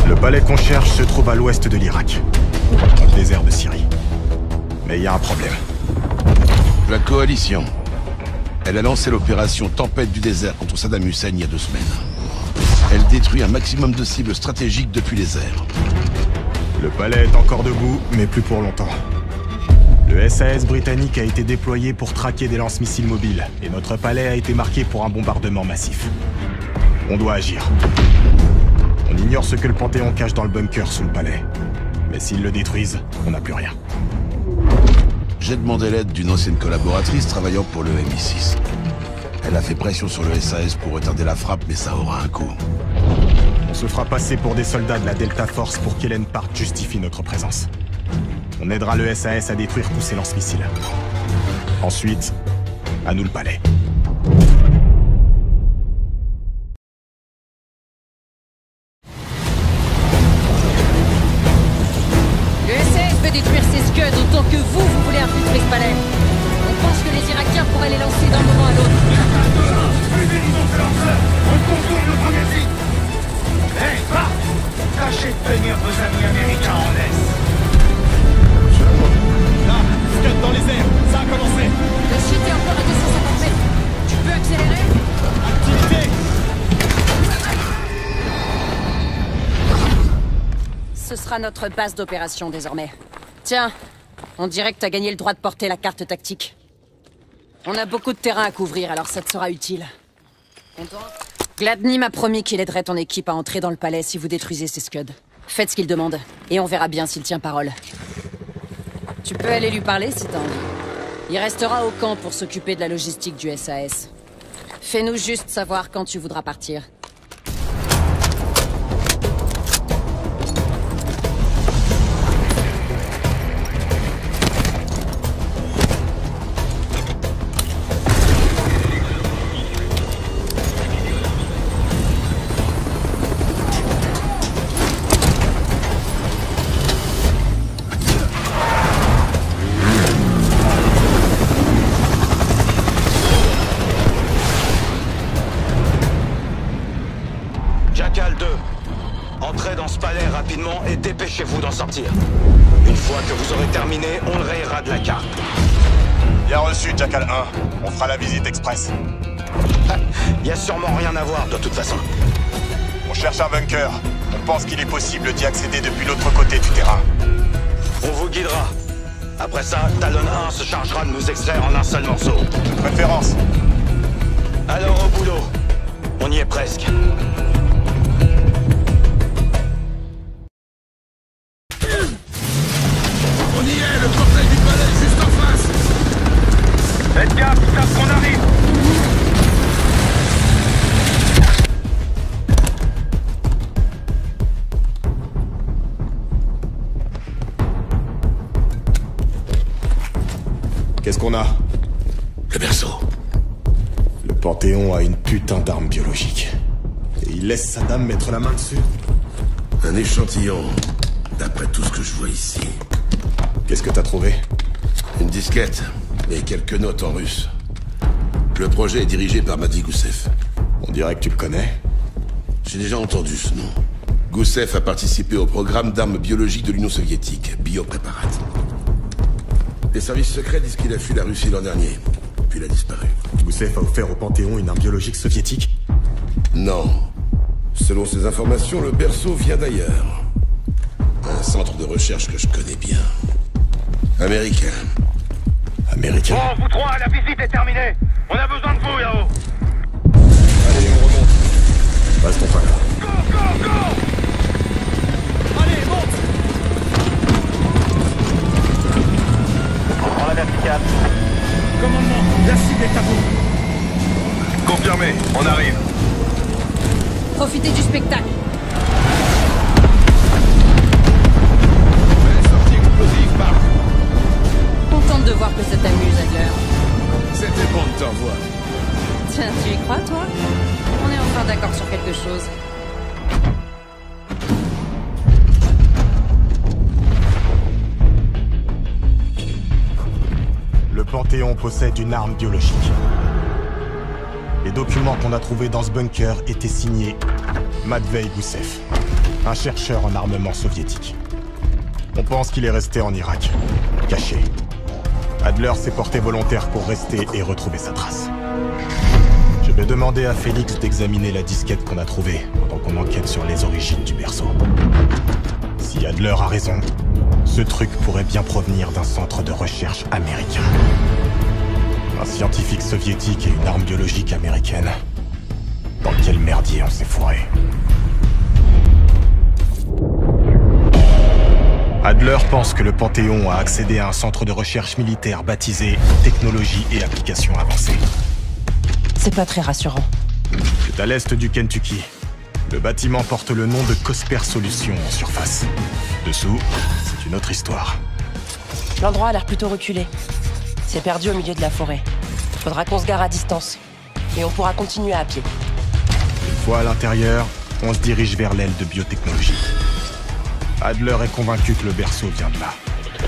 Le palais qu'on cherche se trouve à l'ouest de l'Irak, dans le désert de Syrie. Mais il y a un problème. La coalition. Elle a lancé l'opération Tempête du désert contre Saddam Hussein il y a 2 semaines. Elle détruit un maximum de cibles stratégiques depuis les airs. Le palais est encore debout, mais plus pour longtemps. Le SAS britannique a été déployé pour traquer des lance-missiles mobiles, et notre palais a été marqué pour un bombardement massif. On doit agir. On ignore ce que le Panthéon cache dans le bunker sous le palais. Mais s'ils le détruisent, on n'a plus rien. J'ai demandé l'aide d'une ancienne collaboratrice travaillant pour le MI6. Elle a fait pression sur le SAS pour retarder la frappe, mais ça aura un coût. On se fera passer pour des soldats de la Delta Force pour qu'Hélène Park justifie notre présence. On aidera le SAS à détruire tous ces lance-missiles. Ensuite, à nous le palais. Le SAS veut détruire ces Scuds autant que vous voulez infiltrer ce palais. On pense que les Irakiens pourraient les lancer d'un moment à l'autre. On contourne le premier site. Hé, Park, tâchez de tenir vos amis américains en laisse. Là, Scud dans les airs, ça a commencé. Le shit est encore à 250 mètres. Tu peux accélérer? Activité. Ce sera notre base d'opération désormais. Tiens, on dirait que t'as gagné le droit de porter la carte tactique. On a beaucoup de terrain à couvrir, alors ça te sera utile. Gladney m'a promis qu'il aiderait ton équipe à entrer dans le palais si vous détruisez ces Scuds. Faites ce qu'il demande, et on verra bien s'il tient parole. Tu peux aller lui parler si t'as envie. Il restera au camp pour s'occuper de la logistique du SAS. Fais-nous juste savoir quand tu voudras partir. Et dépêchez-vous d'en sortir. Une fois que vous aurez terminé, on le rayera de la carte. Bien reçu, Jackal 1. On fera la visite express. Y a sûrement rien à voir, de toute façon. On cherche un bunker. On pense qu'il est possible d'y accéder depuis l'autre côté du terrain. On vous guidera. Après ça, Talon 1 se chargera de nous extraire en un seul morceau. De préférence. Alors au boulot. On y est presque. Faites gaffe, ils savent qu'on arrive. Qu'est-ce qu'on a? Le berceau. Le Panthéon a une putain d'arme biologique. Et il laisse Saddam mettre la main dessus. Un échantillon, d'après tout ce que je vois ici. Qu'est-ce que t'as trouvé? Une disquette et quelques notes en russe. Le projet est dirigé par Mehdi Goussev. On dirait que tu le connais. J'ai déjà entendu ce nom. Goussev a participé au programme d'armes biologiques de l'Union soviétique, Biopréparat. Les services secrets disent qu'il a fui la Russie l'an dernier, puis il a disparu. Goussev a offert au Panthéon une arme biologique soviétique? Non. Selon ces informations, le berceau vient d'ailleurs. Un centre de recherche que je connais bien. Américain. Américain. Bon, vous trois, la visite est terminée. On a besoin de vous, Yao. Allez, on remonte. Restons pas là. Go, go, go! Allez, monte! On prend la verticale. Commandement, la cible est à vous. Confirmé, on arrive. Profitez du spectacle. Sortie explosive, Park. Contente de voir que ça t'amuse, Adler. C'était bon de te revoir. Tiens, tu y crois, toi? On est enfin d'accord sur quelque chose. Le Panthéon possède une arme biologique. Les documents qu'on a trouvés dans ce bunker étaient signés Matvei Goussev, un chercheur en armement soviétique. On pense qu'il est resté en Irak, caché. Adler s'est porté volontaire pour rester et retrouver sa trace. Je vais demander à Félix d'examiner la disquette qu'on a trouvée pendant qu'on enquête sur les origines du berceau. Si Adler a raison, ce truc pourrait bien provenir d'un centre de recherche américain. Un scientifique soviétique et une arme biologique américaine. Dans quel merdier on s'est foiré? Adler pense que le Panthéon a accédé à un centre de recherche militaire baptisé Technologie et Applications Avancées. C'est pas très rassurant. C'est à l'est du Kentucky. Le bâtiment porte le nom de Cosper Solutions en surface. Dessous, c'est une autre histoire. L'endroit a l'air plutôt reculé. C'est perdu au milieu de la forêt. Faudra qu'on se gare à distance. Et on pourra continuer à pied. Une fois à l'intérieur, on se dirige vers l'aile de biotechnologie. Adler est convaincu que le berceau vient de là.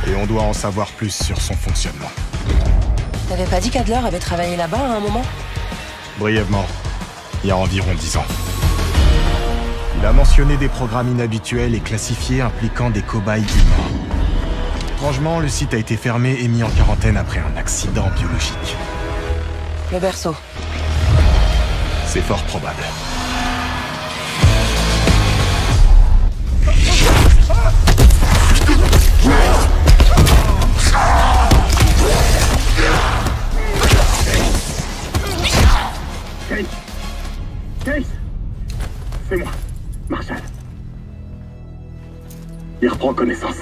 Et on doit en savoir plus sur son fonctionnement. T'avais pas dit qu'Adler avait travaillé là-bas à un moment? Brièvement, il y a environ 10 ans. Il a mentionné des programmes inhabituels et classifiés impliquant des cobayes humains. Étrangement, le site a été fermé et mis en quarantaine après un accident biologique. Le berceau. C'est fort probable. Case, c'est moi, Marshall. Il reprend connaissance.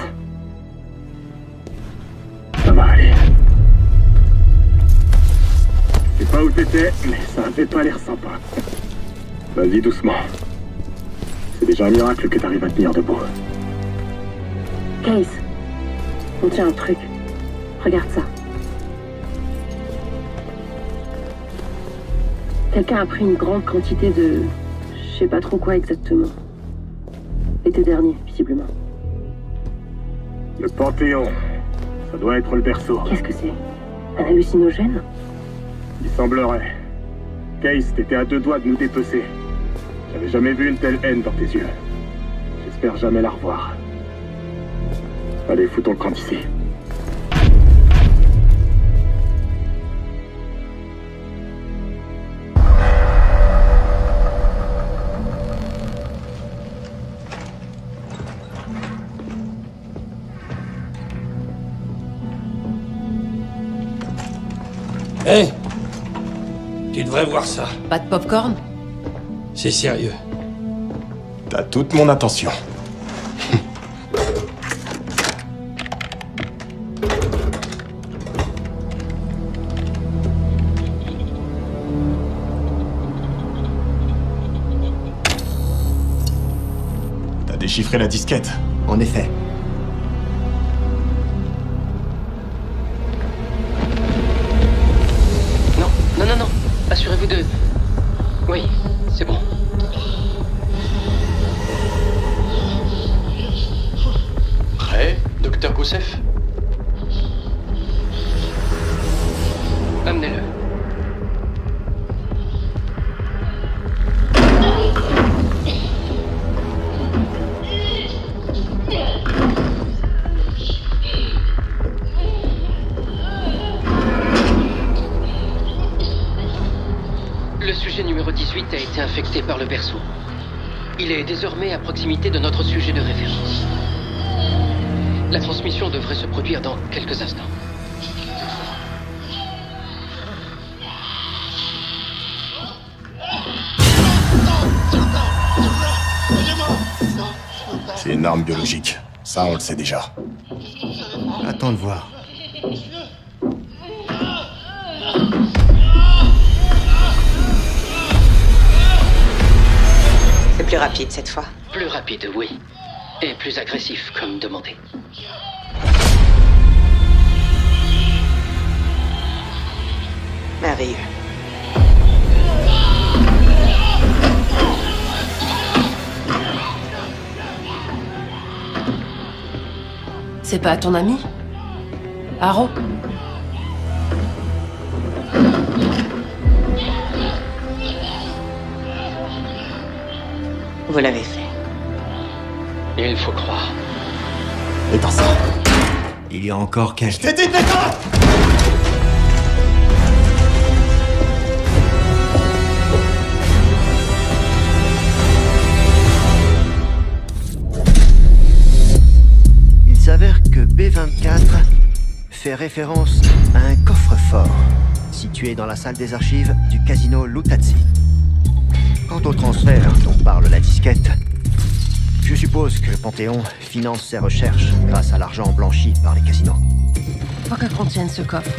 Ça va aller. Je sais pas où t'étais, mais ça avait pas l'air sympa. Vas-y doucement. C'est déjà un miracle que t'arrives à tenir debout. Case, on tient un truc. Regarde ça. Quelqu'un a pris une grande quantité de... je sais pas trop quoi exactement. L'été dernier, visiblement. Le Panthéon. Ça doit être le berceau. Qu'est-ce que c'est? Un hallucinogène? Il semblerait. Case, t'étais à 2 doigts de nous dépecer. J'avais jamais vu une telle haine dans tes yeux. J'espère jamais la revoir. Allez, foutons le camp d'ici. Hé, tu devrais voir ça. Pas de popcorn? C'est sérieux. T'as toute mon attention. T'as déchiffré la disquette? En effet. Non. Assurez-vous de... Oui, c'est bon. Prêt, Docteur Goussef? Amenez-le. Le sujet numéro 18 a été infecté par le berceau. Il est désormais à proximité de notre sujet de référence. La transmission devrait se produire dans quelques instants. C'est une arme biologique. Ça, on le sait déjà. Attends de voir. C'est plus rapide cette fois. Plus rapide, oui. Et plus agressif, comme demandé. Merveilleux. C'est pas ton ami? Aro? Vous l'avez fait. Il faut croire. Éteins ça. Il y a encore quelques... T'es dit d'éteindre! fait référence à un coffre-fort situé dans la salle des archives du casino Lutazzi. Quant au transfert dont parle la disquette, je suppose que Panthéon finance ses recherches grâce à l'argent blanchi par les casinos. Faut que contienne ce coffre.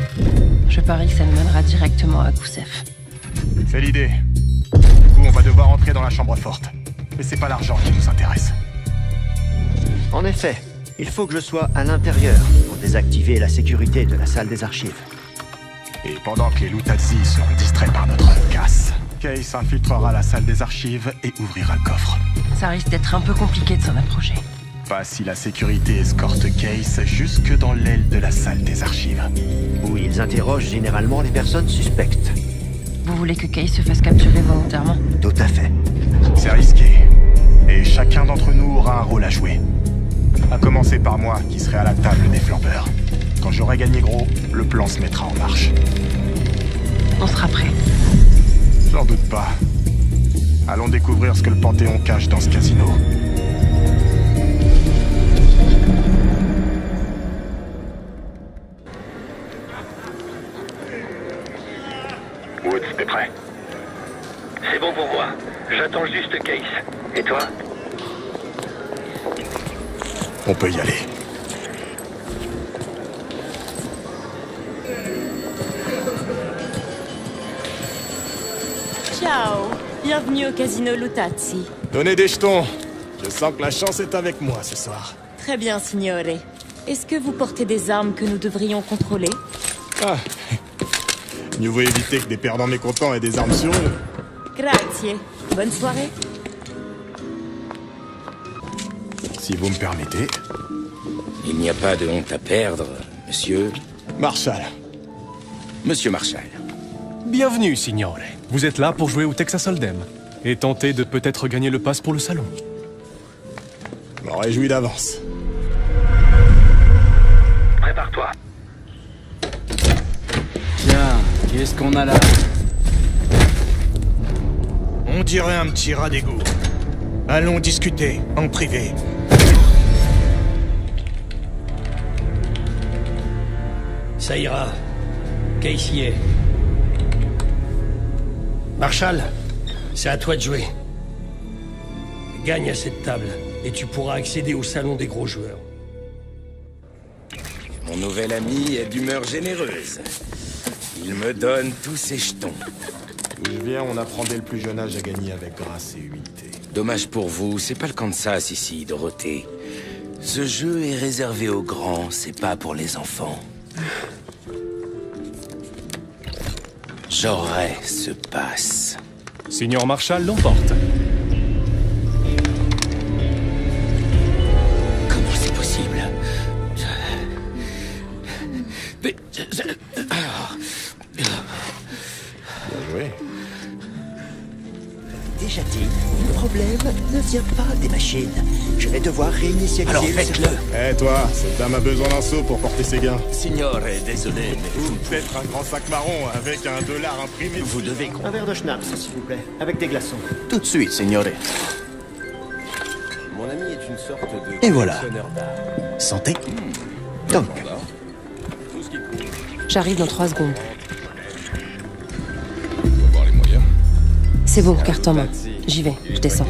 Je parie que ça nous mènera directement à Goussef. C'est l'idée. Du coup, on va devoir entrer dans la chambre forte. Mais c'est pas l'argent qui nous intéresse. En effet, il faut que je sois à l'intérieur pour désactiver la sécurité de la salle des archives. Et pendant que les Lutazzi seront distraits par notre casse, Case infiltrera la salle des archives et ouvrira le coffre. Ça risque d'être un peu compliqué de s'en approcher. Pas si la sécurité escorte Case jusque dans l'aile de la salle des archives. Où ils interrogent généralement les personnes suspectes. Vous voulez que Case se fasse capturer volontairement? Tout à fait. C'est risqué. Et chacun d'entre nous aura un rôle à jouer. À commencer par moi, qui serai à la table des flambeurs. Quand j'aurai gagné gros, le plan se mettra en marche. On sera prêt. J'en doute pas. Allons découvrir ce que le Panthéon cache dans ce casino. Woods, t'es prêt? C'est bon pour moi. J'attends juste Case. Et toi? On peut y aller. Ciao. Bienvenue au casino Lutazzi. Donnez des jetons. Je sens que la chance est avec moi ce soir. Très bien, signore. Est-ce que vous portez des armes que nous devrions contrôler? Ah. Mieux vaut éviter que des perdants mécontents aient des armes sur eux. Grazie. Bonne soirée. Si vous me permettez. Il n'y a pas de honte à perdre, monsieur... Marshall. Monsieur Marshall. Bienvenue, signore. Vous êtes là pour jouer au Texas Hold'em et tenter de peut-être gagner le pass pour le salon. Je m'en réjouis d'avance. Prépare-toi. Tiens, qu'est-ce qu'on a là? On dirait un petit rat d'égout. Allons discuter, en privé. Ça ira. Case y est. Marshall, c'est à toi de jouer. Gagne à cette table, et tu pourras accéder au salon des gros joueurs. Mon nouvel ami est d'humeur généreuse. Il me donne tous ses jetons. D'où je viens, on apprend dès le plus jeune âge à gagner avec grâce et humilité. Dommage pour vous, c'est pas le Kansas ici, Dorothée. Ce jeu est réservé aux grands, c'est pas pour les enfants. J'aurai ce passe. Signor Marshall l'emporte. Comment c'est possible? Mais... Bien joué. Déjà dit, le problème ne vient pas des machines. Je vais devoir réinitialiser... Alors faites-le. Eh toi, cette dame a besoin d'un seau pour porter ses gains. Signore, désolé, mais... Ou peut-être un grand sac marron avec $1 imprimé. Vous devez... Un verre de schnapps, s'il vous plaît, avec des glaçons. Tout de suite, signore. Mon ami est une sorte de... Et voilà. d'art. Santé. Donc. J'arrive dans 3 secondes. Voir les moyens. C'est bon, carte en main. J'y vais, je descends.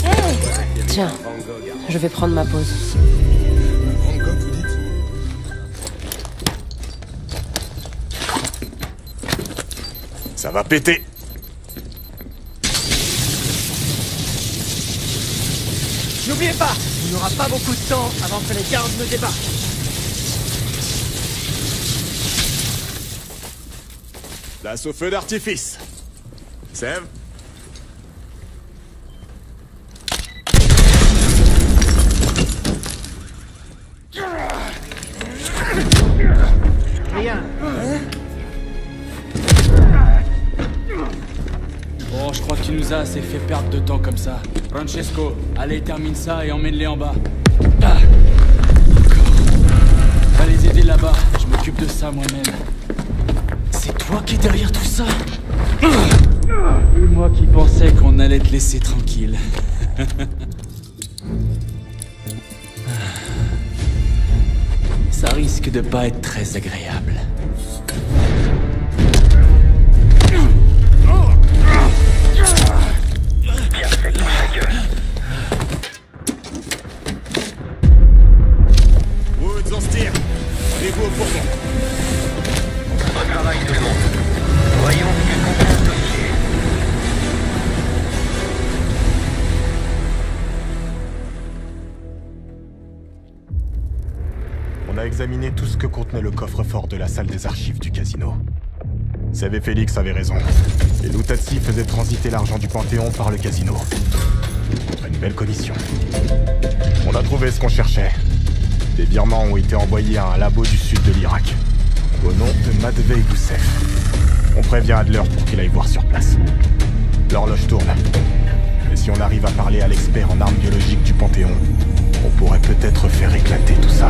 Hey! Tiens, je vais prendre ma pause. Ça va péter. N'oubliez pas, il n'y aura pas beaucoup de temps avant que les gardes ne débarquent. Place au feu d'artifice. Sève. Rien. Bon, je crois qu'il nous a assez fait perdre de temps comme ça. Francesco, allez, termine ça et emmène-les en bas. Ah. Va les aider là-bas, je m'occupe de ça moi-même. C'est toi qui es derrière tout ça? Et moi qui pensais qu'on allait te laisser tranquille. Ça risque de pas être très agréable. Bien fait dans sa gueule. Woods, on se tire. Allez-vous au fourgon. Bon travail tout le monde. Voyons ce que comprend ce dossier. On a examiné tout ce que contenait le coffre-fort de la salle des archives du casino. Seb et Félix avaient raison. Les Luttazzi faisaient transiter l'argent du Panthéon par le casino. Contre une belle commission. On a trouvé ce qu'on cherchait. Des virements ont été envoyés à un labo du sud de l'Irak. Au nom de Matvei Goussev. On prévient Adler pour qu'il aille voir sur place. L'horloge tourne. Mais si on arrive à parler à l'expert en armes biologiques du Panthéon, on pourrait peut-être faire éclater tout ça.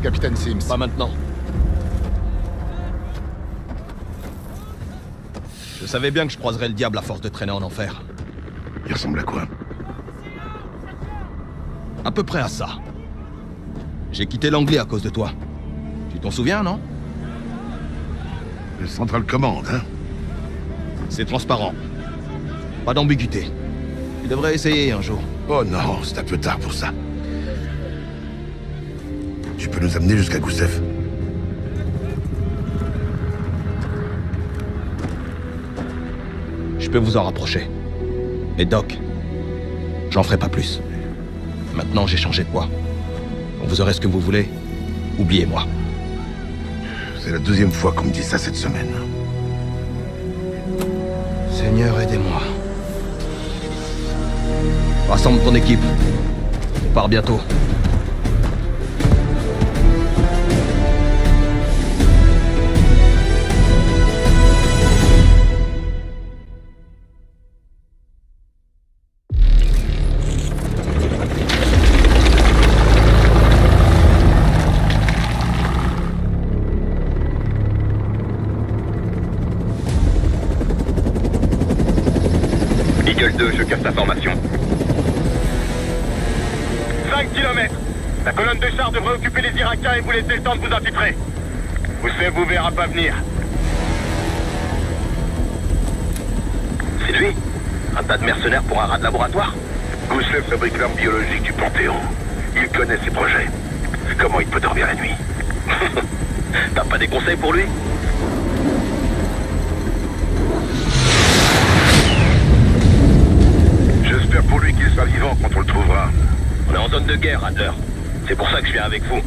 Capitaine Sims. Pas maintenant. Je savais bien que je croiserais le diable à force de traîner en enfer. Il ressemble à quoi? À peu près à ça. J'ai quitté l'Anglie à cause de toi. Tu t'en souviens, non? Le Central Command, hein? C'est transparent. Pas d'ambiguïté. Tu devrais essayer un jour. Oh non, c'est un peu tard pour ça. Tu peux nous amener jusqu'à Goussev? Je peux vous en rapprocher. Mais Doc, j'en ferai pas plus. Maintenant, j'ai changé de voie. Quand vous aurez ce que vous voulez, oubliez-moi. C'est la deuxième fois qu'on me dit ça cette semaine. Seigneur, aidez-moi. Rassemble ton équipe. On part bientôt. Eagle 2, je capte ta formation. 5 km. La colonne de chars devrait occuper les Irakiens et vous laisser le temps de vous infiltrer. Goussev vous verra pas venir. C'est lui? Un tas de mercenaires pour un rat de laboratoire? Goussev fabrique l'arme biologique du Panthéon. Il connaît ses projets. Comment il peut dormir la nuit? T'as pas des conseils pour lui? J'espère pour lui qu'il sera vivant quand on le trouvera. On est en zone de guerre, Adler. C'est pour ça que je viens avec vous.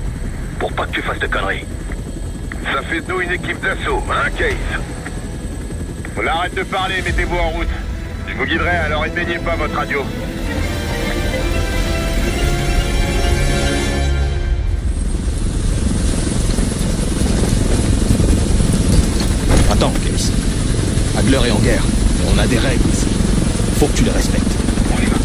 Pour pas que tu fasses de conneries. Ça fait de nous une équipe d'assaut, hein, Case? On arrête de parler, mettez-vous en route. Je vous guiderai, alors éteignez pas votre radio. Attends, Case. Adler est en guerre. On a des règles ici. Faut que tu les respectes. On y va.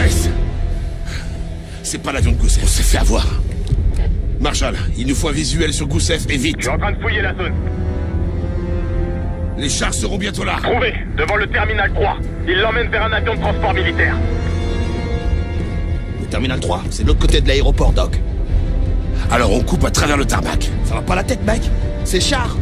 Nice. C'est pas l'avion de Goussev, on s'est fait avoir. Marshall, il nous faut un visuel sur Goussev et vite. Je suis en train de fouiller la zone. Les chars seront bientôt là. Trouvé, devant le terminal 3. Il l'emmène vers un avion de transport militaire. Le terminal 3, c'est de l'autre côté de l'aéroport, Doc. Alors on coupe à travers le tarmac. Ça va pas la tête, mec. C'est char.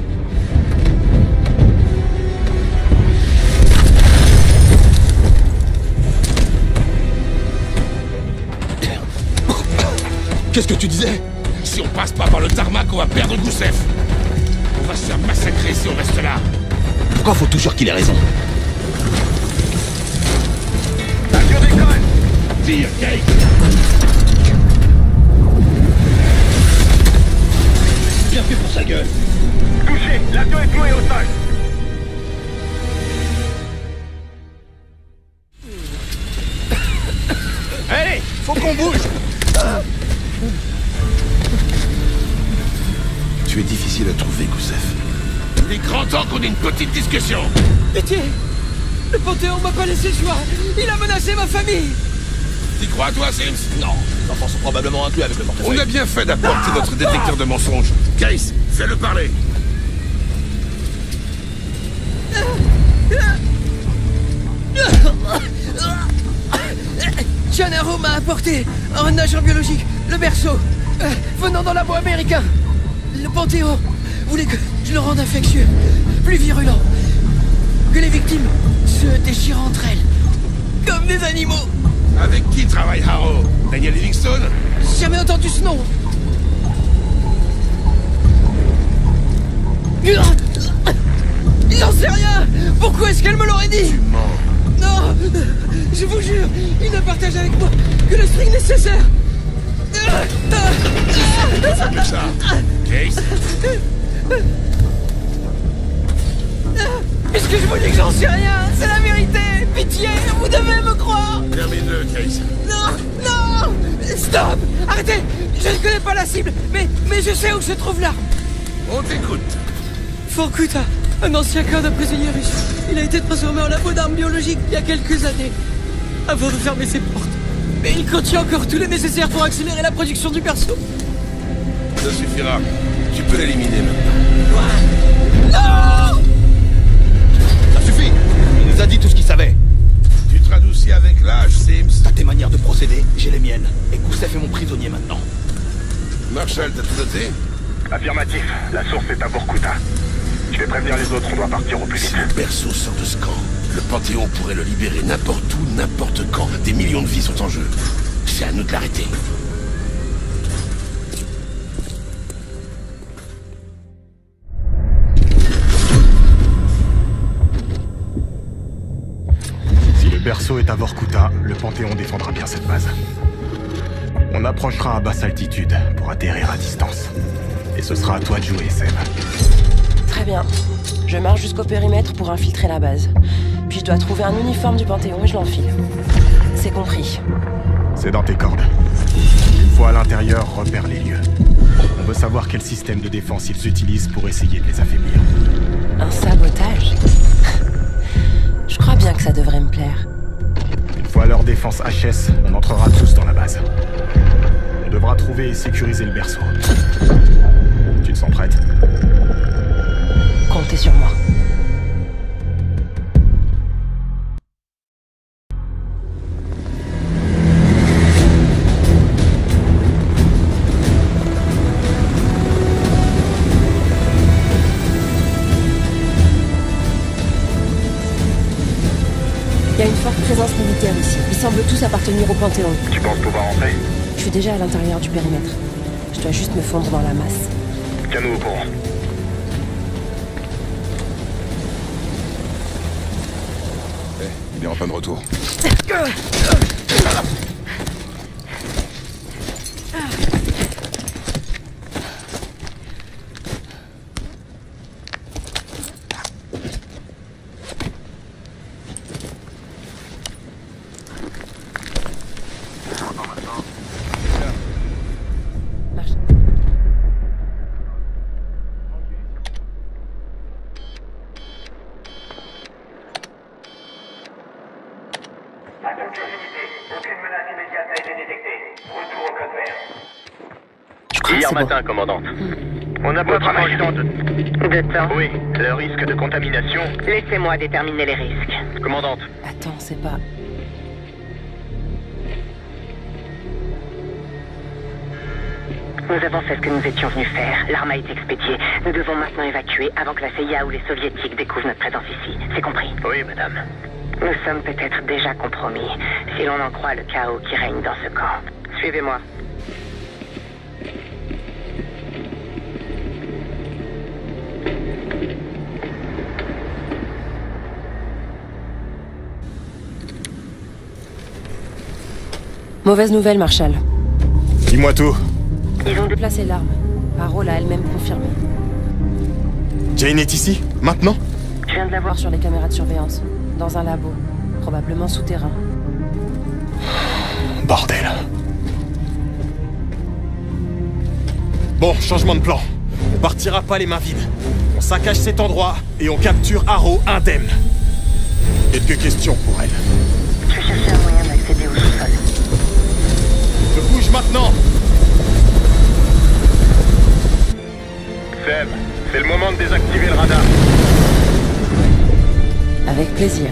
Qu'est-ce que tu disais? Si on passe pas par le tarmac, on va perdre Goussev. On va se faire massacrer si on reste là. Pourquoi faut toujours qu'il ait raison? L'avion décolle! Tire, Kate! Bien fait pour sa gueule. Touché! L'avion est cloué au sol! Allez, faut qu'on bouge. Tu es difficile à trouver, Goussef. Il est grand temps qu'on ait une petite discussion! Pitié! Le Panthéon m'a pas laissé le choix! Il a menacé ma famille! T'y crois, toi, Sims? Non, les enfants sont probablement inclus avec le portefeuille. On a bien fait d'apporter notre détecteur de mensonges. Case, fais-le parler! Gennaro m'a apporté un agent biologique, le berceau, venant d'un labo américain. Le Panthéon voulait que je le rende infectieux, plus virulent, que les victimes se déchirent entre elles, comme des animaux. Avec qui travaille Harrow? Daniel Livingstone? J'ai jamais entendu ce nom. J'en sais rien. Pourquoi est-ce qu'elle me l'aurait dit? Tu mens. Non, je vous jure, il ne partage avec moi que le string nécessaire. Ça, Case? Puisque je vous dis que j'en sais rien, c'est la vérité. Pitié, vous devez me croire. Termine-le, Case. Non, non, stop, arrêtez. Je ne connais pas la cible, mais je sais où se trouve l'arme. On t'écoute. Vorkuta, un ancien camp de prisonniers russes. Il a été transformé en labo d'armes biologiques il y a quelques années, avant de fermer ses portes. Mais il contient encore tout le nécessaire pour accélérer la production du berceau. Ça suffira. Tu peux l'éliminer maintenant. Non! Ça suffit. Il nous a dit tout ce qu'il savait. Tu te radoucis avec l'âge, Sims. T'as tes manières de procéder, j'ai les miennes. Et Goussef est mon prisonnier maintenant. Marshall, t'as tout noté? Affirmatif. La source est à Vorkuta. Je vais prévenir les autres, on doit partir au plus vite. Si le berceau sort de ce camp, le Panthéon pourrait le libérer n'importe où, n'importe quand. Des millions de vies sont en jeu. C'est à nous de l'arrêter. Si le berceau est à Vorkuta, le Panthéon défendra bien cette base. On approchera à basse altitude pour atterrir à distance. Et ce sera à toi de jouer, Seb. Très bien. Je marche jusqu'au périmètre pour infiltrer la base. Puis je dois trouver un uniforme du Panthéon et je l'enfile. C'est compris. C'est dans tes cordes. Une fois à l'intérieur, repère les lieux. On veut savoir quel système de défense ils utilisent pour essayer de les affaiblir. Un sabotage? Je crois bien que ça devrait me plaire. Une fois leur défense HS, on entrera tous dans la base. On devra trouver et sécuriser le berceau. Tu te sens prête? Comptez sur moi. Il y a une forte présence militaire ici. Ils semblent tous appartenir au Panthéon. Tu penses pouvoir entrer? Je suis déjà à l'intérieur du périmètre. Je dois juste me fondre dans la masse. Tiens-nous au courant. Il est en fin de retour. Hier matin, commandante. On a pas vraiment eu le temps de... De temps? Oui, le risque de contamination... Laissez-moi déterminer les risques. Commandante. Attends, c'est pas... Nous avons fait ce que nous étions venus faire. L'arme a été expédiée. Nous devons maintenant évacuer avant que la CIA ou les Soviétiques découvrent notre présence ici. C'est compris? Oui, madame. Nous sommes peut-être déjà compromis, si l'on en croit le chaos qui règne dans ce camp. Suivez-moi. Mauvaise nouvelle, Marshall. Dis-moi tout. Ils ont déplacé l'arme. Parole a elle-même confirmé. Jane est ici? Maintenant? Je viens de la voir sur les caméras de surveillance. Dans un labo. Probablement souterrain. Bordel. Bon, changement de plan. On partira pas les mains vides. On saccage cet endroit et on capture Harrow indemne. Quelques questions pour elle. Je vais chercher un moyen d'accéder au sous-sol. Je bouge maintenant. Seb, c'est le moment de désactiver le radar. Avec plaisir.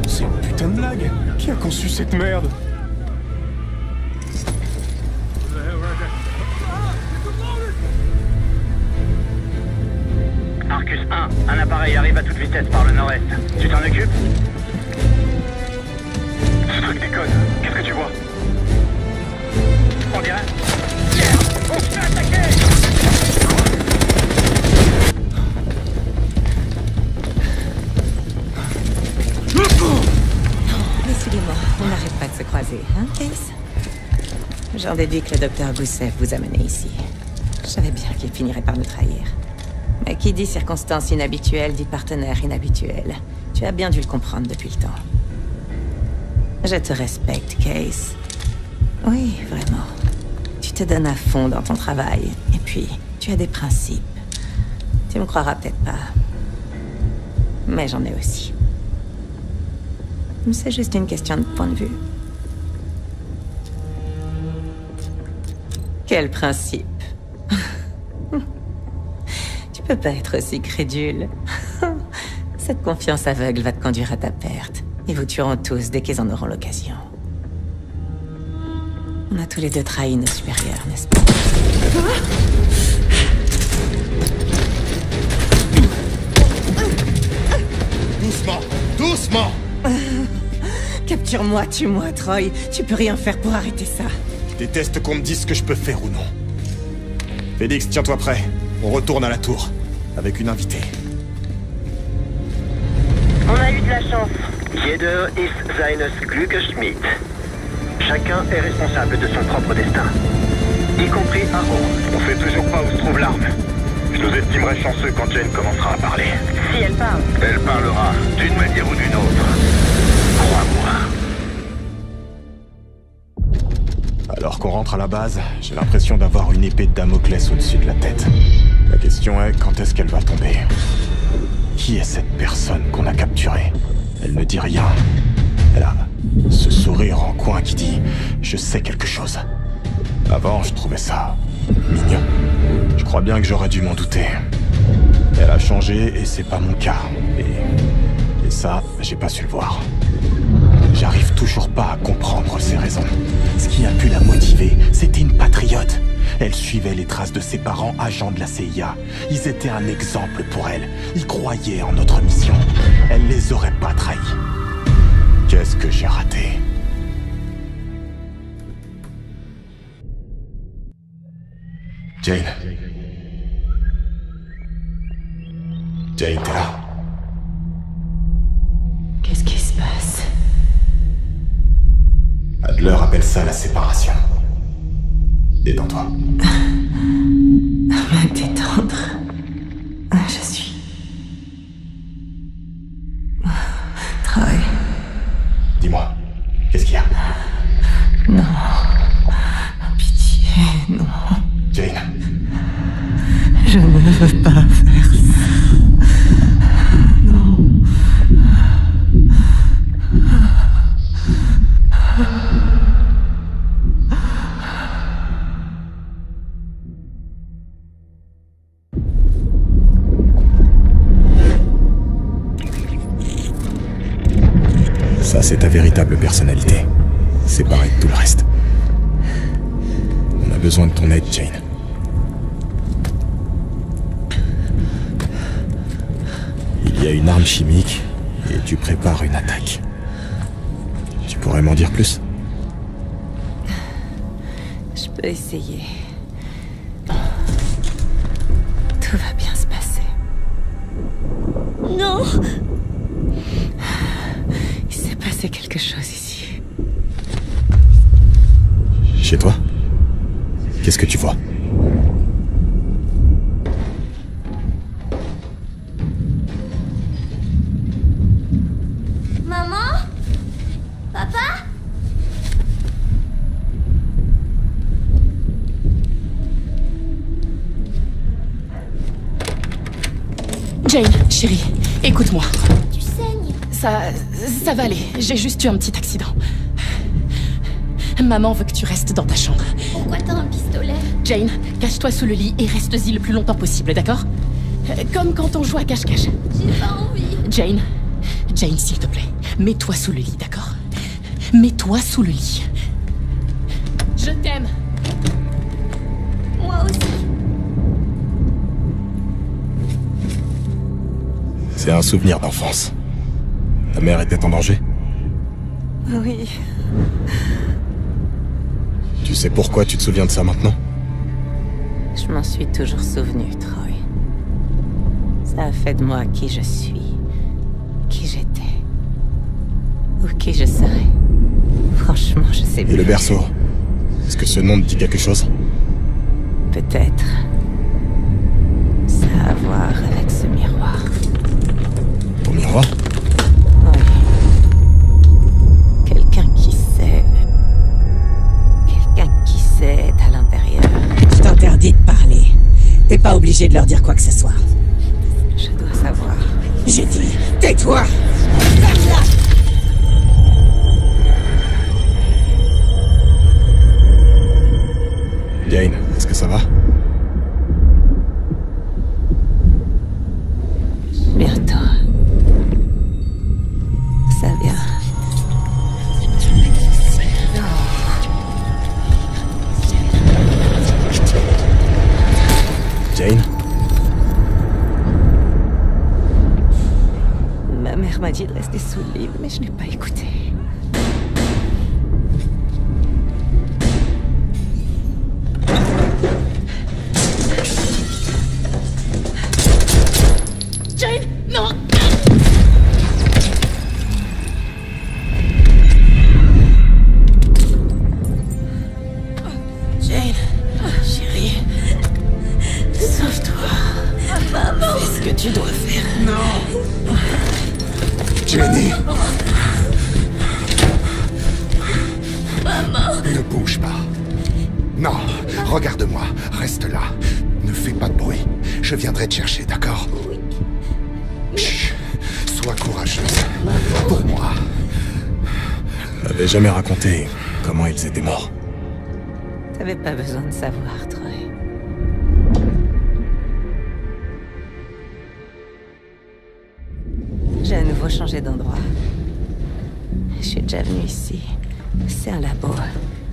C'est une putain de blague. Qui a conçu cette merde? Arcus 1, un appareil arrive à toute vitesse par le nord-est. Tu t'en occupes? Ce truc déconne. Qu'est-ce que tu vois? On dirait... On se fait attaquer! Décidément, on n'arrête pas de se croiser, hein, Case? J'en déduis que le docteur Gousseff vous a mené ici. Je savais bien qu'il finirait par nous trahir. Mais qui dit circonstance inhabituelle dit partenaire inhabituel. Tu as bien dû le comprendre depuis le temps. Je te respecte, Case. Oui, vraiment. Tu te donnes à fond dans ton travail. Et puis, tu as des principes. Tu me croiras peut-être pas. Mais j'en ai aussi. C'est juste une question de point de vue. Quel principe? Tu peux pas être aussi crédule. Cette confiance aveugle va te conduire à ta perte. Ils vous tueront tous dès qu'ils en auront l'occasion. On a tous les deux trahi nos supérieurs, n'est-ce pas? Doucement, doucement. Capture-moi, tue-moi, Troy. Tu peux rien faire pour arrêter ça. Je déteste qu'on me dise ce que je peux faire ou non. Félix, tiens-toi prêt. On retourne à la tour. Avec une invitée. On a eu de la chance. Jeder ist seines Glückes Schmied. Chacun est responsable de son propre destin. Y compris Harrow. On sait toujours pas où se trouve l'arme. Je nous estimerai chanceux quand Jane commencera à parler. Si elle parle. Elle parlera, d'une manière ou d'une autre. Crois-moi. Alors qu'on rentre à la base, j'ai l'impression d'avoir une épée de Damoclès au-dessus de la tête. La question est, quand est-ce qu'elle va tomber? Qui est cette personne qu'on a capturée? Elle ne dit rien. Elle a ce sourire en coin qui dit « Je sais quelque chose ». Avant, je trouvais ça mignon. Je crois bien que j'aurais dû m'en douter. Elle a changé et c'est pas mon cas. Et ça, j'ai pas su le voir. J'arrive toujours pas à comprendre ses raisons. Ce qui a pu la motiver, c'était une patriote. Elle suivait les traces de ses parents agents de la CIA. Ils étaient un exemple pour elle. Ils croyaient en notre mission. Elle les aurait pas trahis. Qu'est-ce que j'ai raté? Jane. Jane, t'es là? Qu'est-ce qui se passe? Adler appelle ça la séparation. Détends-toi. Me détendre. Je suis... Troy. Dis-moi, qu'est-ce qu'il y a? Non. Pitié, non. Jane. Je ne veux pas faire ça. Non. Ça, c'est ta véritable personnalité. Séparée de tout le reste. On a besoin de ton aide, Jane. Il y a une arme chimique et tu prépares une attaque. Tu pourrais m'en dire plus? Je peux essayer. Jane, chérie, écoute-moi. Tu saignes. Ça va aller. J'ai juste eu un petit accident. Maman veut que tu restes dans ta chambre. Pourquoi t'as un pistolet? Jane, cache-toi sous le lit et reste-y le plus longtemps possible, d'accord? Comme quand on joue à cache-cache. J'ai pas envie. Jane, s'il te plaît, mets-toi sous le lit, d'accord? Mets-toi sous le lit. Je t'aime. Moi aussi. C'est un souvenir d'enfance. Ta mère était en danger? Oui. Tu sais pourquoi tu te souviens de ça maintenant? Je m'en suis toujours souvenu, Troy. Ça a fait de moi qui je suis, qui j'étais, ou qui je serai. Franchement, je sais plus. Et le berceau? Est-ce que ce nom te dit quelque chose? Peut-être. Ça a à voir avec ce miroir. Ton miroir? Oui. Quelqu'un qui sait. Quelqu'un qui sait est à l'intérieur. Je t'interdis de parler. T'es pas obligé de leur dire quoi que ce soit. Je dois savoir. J'ai dit, tais-toi! Ferme-la! Jane, est-ce que ça va? Bientôt. Ça vient. Jane? Ma mère m'a dit de rester sous le lit, mais je n'ai pas écouté. Jane, non! Jane, chérie, sauve-toi. Maman. Fais ce que tu dois faire. Non. Jenny! Maman. Ne bouge pas. Non, regarde-moi, reste là. Ne fais pas de bruit. Je viendrai te chercher, d'accord? Oui. Chut. Sois courageuse. Pour moi. T'avais jamais raconté comment ils étaient morts. T'avais pas besoin de savoir, Troy. J'ai à nouveau changé d'endroit. Je suis déjà venue ici. C'est un labo.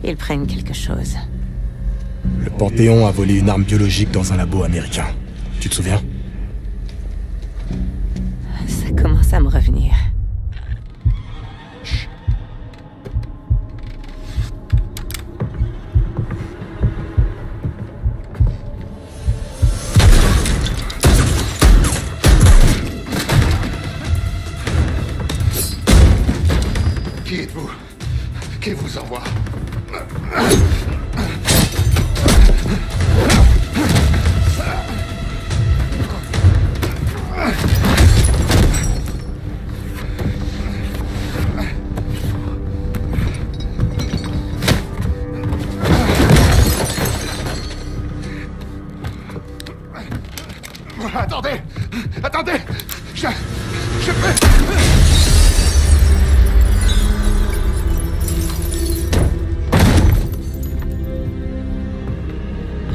Ils prennent quelque chose. Le Panthéon a volé une arme biologique dans un labo américain. Tu te souviens? Ça commence à me revenir. Qui êtes-vous? Qui vous envoie? Attendez! Attendez! Je peux...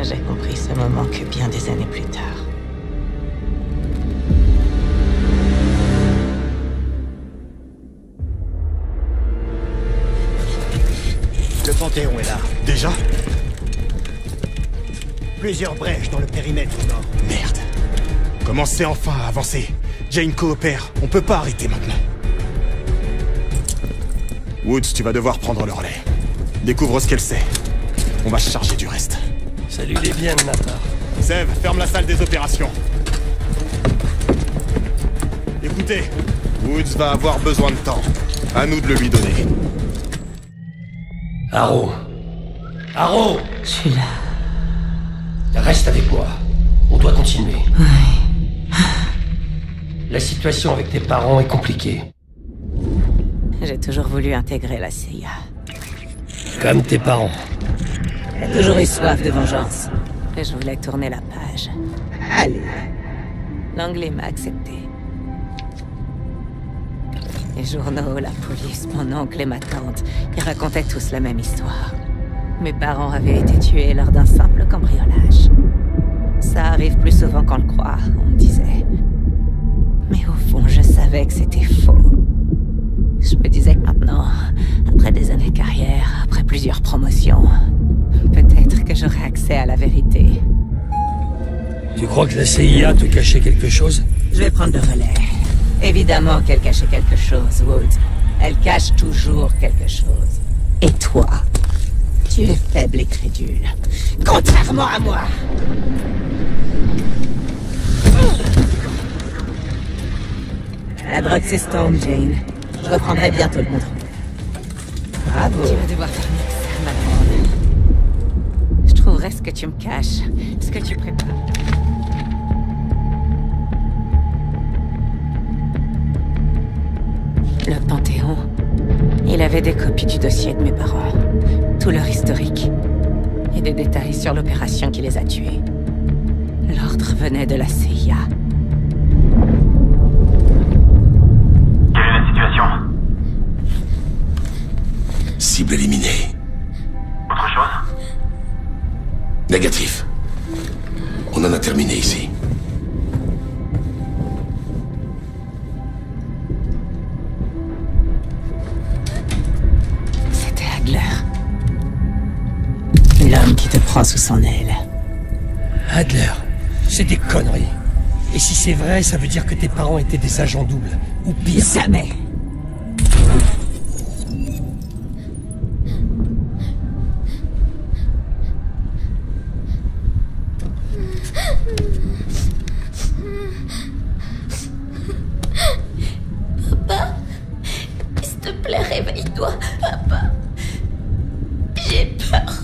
J'ai compris ce moment que bien des années plus tard. Le Panthéon est là. Déjà? Plusieurs brèches dans le périmètre nord. Merde. Commencez enfin à avancer. Jane coopère. On peut pas arrêter maintenant. Woods, tu vas devoir prendre le relais. Découvre ce qu'elle sait. On va se charger du reste. Salut les biens, Nathan. Sev, ferme la salle des opérations. Écoutez, Woods va avoir besoin de temps. À nous de le lui donner. Harrow. Harrow! Je suis là. Reste avec moi. On doit continuer. Ouais. La situation avec tes parents est compliquée. J'ai toujours voulu intégrer la CIA. Comme tes parents. T'as toujours eu soif de vengeance. Et je voulais tourner la page. Allez. Langley m'a accepté. Les journaux, la police, mon oncle et ma tante, ils racontaient tous la même histoire. Mes parents avaient été tués lors d'un simple cambriolage. Ça arrive plus souvent qu'on le croit, on me disait. Mais au fond, je savais que c'était faux. Je me disais que maintenant, après des années de carrière, après plusieurs promotions, peut-être que j'aurais accès à la vérité. Tu crois que la CIA te cachait quelque chose? Je vais prendre le relais. Évidemment qu'elle cachait quelque chose, Woods. Elle cache toujours quelque chose. Et toi, tu es faible et crédule. Contrairement à moi. La drogue s'estompe, Jane. Je reprendrai bientôt le contrôle. Bravo. Tu vas devoir faire mieux que ça, ma grande. Je trouverai ce que tu me caches, ce que tu prépares. Le Panthéon. Il avait des copies du dossier de mes parents. Tout leur historique. Et des détails sur l'opération qui les a tués. L'ordre venait de la CIA. Quelle est la situation? Cible éliminée. Autre chose? Négatif. On en a terminé ici. C'était Adler. L'homme qui te prend sous son aile. Adler, c'est des conneries. Et si c'est vrai, ça veut dire que tes parents étaient des agents doubles. Ou pire. Jamais. Papa, s'il te plaît, réveille-toi, papa. J'ai peur.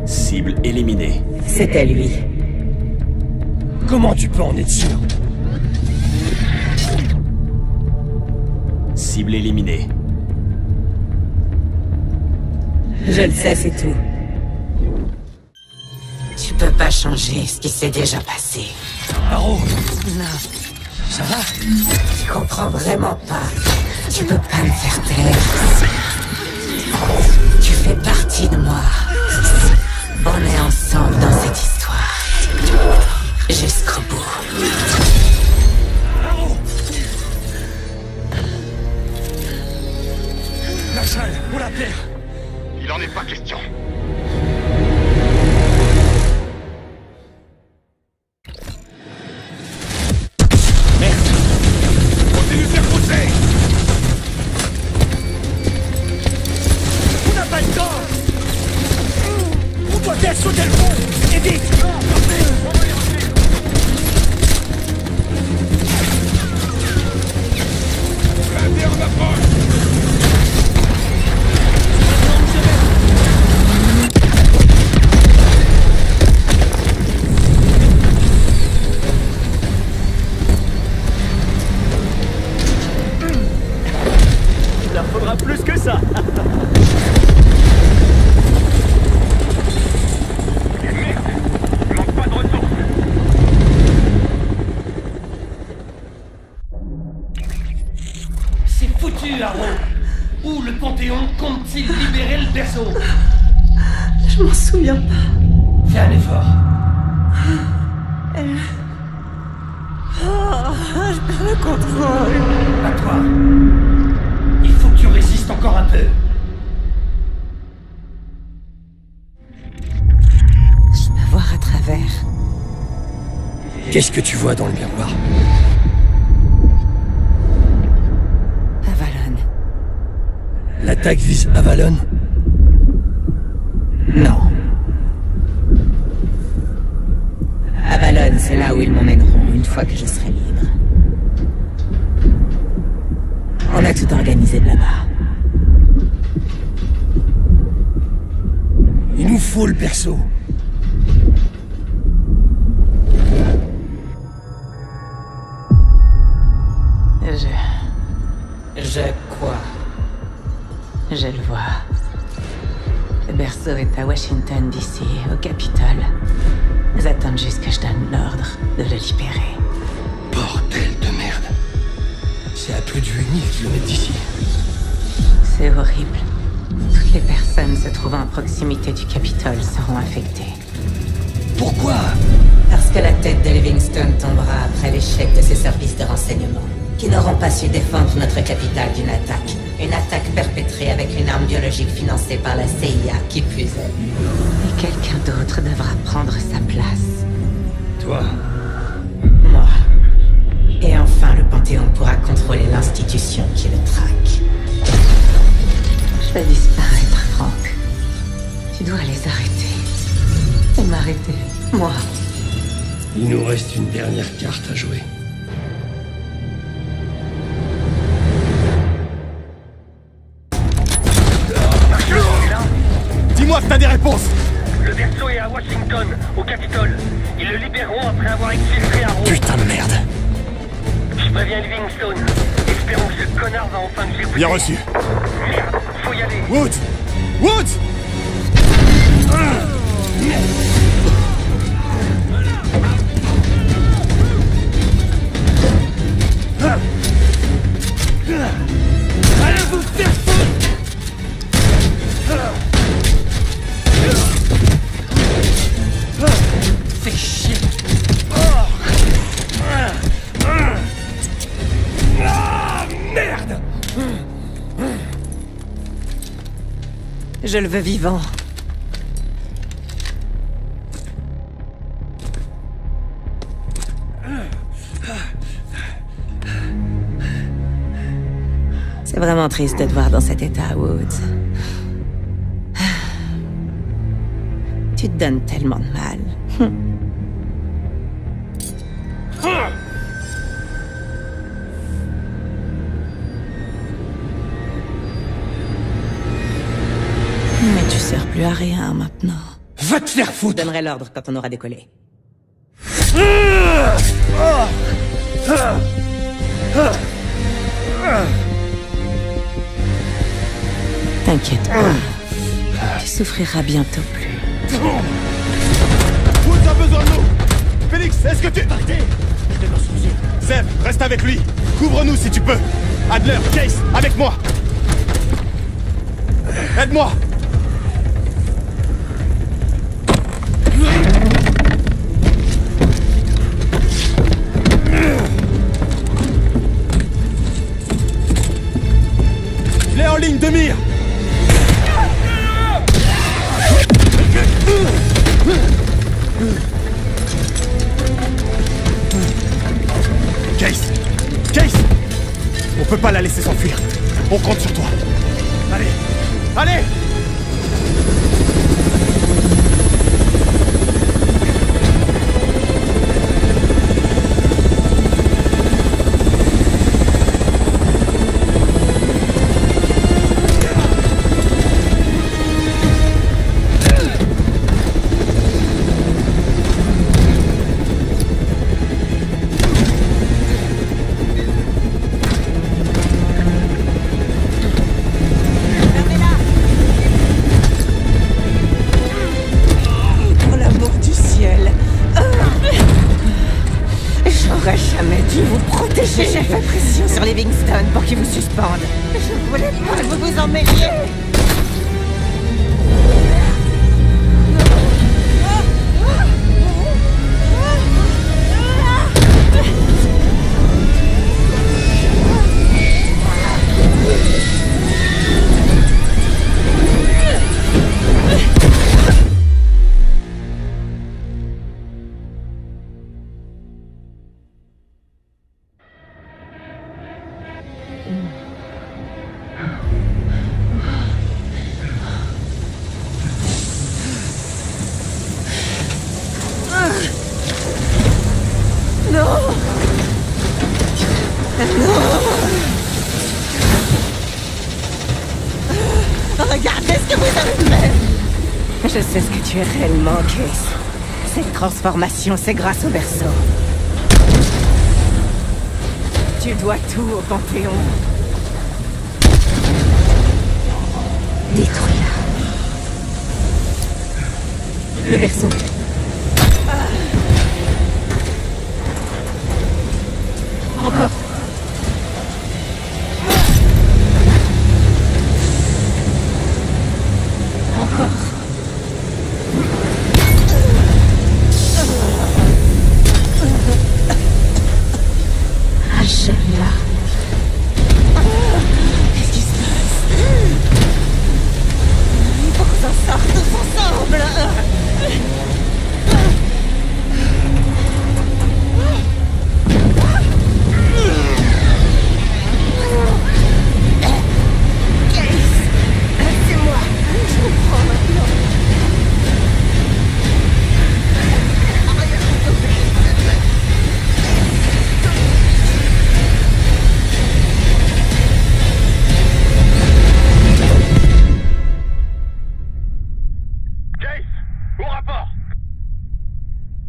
Cible éliminée. C'était lui. Comment tu peux en être sûr? Cible éliminée. Je le sais, c'est tout. Tu peux pas changer ce qui s'est déjà passé. Barreau, Non, ça va? tu comprends vraiment pas. Tu peux pas me faire taire. Tu fais partie de moi. On est ensemble dans cette histoire. Jusqu'au bout. La salle, pour la terre. Il en est pas question. Merde. Continue de faire pousser. On n'a pas le temps. On doit faire sauter le pont. Et vite. Allez, on approche. Il leur faudra plus que ça. Il manque pas de ressources. C'est foutu, Arrow. Où le Panthéon compte-t-il libérer le berceau? Je m'en souviens pas. Fais un effort. Je perds le contrôle. À toi. Il faut que tu résistes encore un peu. Je peux voir à travers. Qu'est-ce que tu vois dans le miroir? Avalon. L'attaque vise Avalon? Non. Avalon, c'est là où ils m'emmèneront une fois que je serai libre. On a tout organisé de là-bas. Il nous faut le berceau. Je crois. Je le vois. Le berceau est à Washington, D.C., au Capitole. Ils attendent juste que je donne l'ordre de le libérer. Bordel de merde. C'est à plus de 8000 km d'ici. C'est horrible. Toutes les personnes se trouvant à proximité du Capitole seront infectées. Pourquoi? Parce que la tête de Livingstone tombera après l'échec de ses services de renseignement, qui n'auront pas su défendre notre capitale d'une attaque. Une attaque perpétrée avec une arme biologique financée par la CIA, qui plus est. Et quelqu'un d'autre devra prendre sa place. Toi? Moi. Et enfin, le Panthéon pourra contrôler l'institution qui le traque. Je vais disparaître, Frank. Tu dois les arrêter. Et m'arrêter, moi. Il nous reste une dernière carte à jouer. Dis-moi que t'as des réponses. Le berceau est à Washington, au Capitole. Ils le libéreront après avoir exfiltré Arrow. Putain de merde. Je préviens Livingstone. Espérons que ce connard va enfin nous écouter. Bien reçu. Merde, faut y aller. Woods! Woods! Allez vous faire foutre! Fais chier. Merde! Je le veux vivant. C'est vraiment triste de te voir dans cet état, Woods. Tu te donnes tellement de mal. Mais tu sers plus à rien maintenant. Va te faire foutre! Je donnerai l'ordre quand on aura décollé. T'inquiète pas. Tu souffriras bientôt plus. Woods a besoin de nous! Félix, est-ce que tu... Arrêtez! Seb, reste avec lui. Couvre-nous si tu peux. Adler, Case, avec moi. Aide-moi! Je l'ai en ligne de mire! Case! Case! On peut pas la laisser s'enfuir. On compte sur toi. Allez! Allez! J'aurais jamais dû vous protéger. J'ai fait pression sur Livingstone pour qu'il vous suspende. Je voulais pas que vous vous en mêliez. Non! Non! Regardez ce que vous avez fait! Je sais ce que tu es réellement, Case. Cette transformation, c'est grâce au berceau. Tu dois tout au Panthéon. Détruis-la. Le berceau. Encore. Achève-la. Qu'est-ce qui se passe? Il faut qu'on s'en sorte tous ensemble. C'est moi. Je comprends maintenant. Au rapport!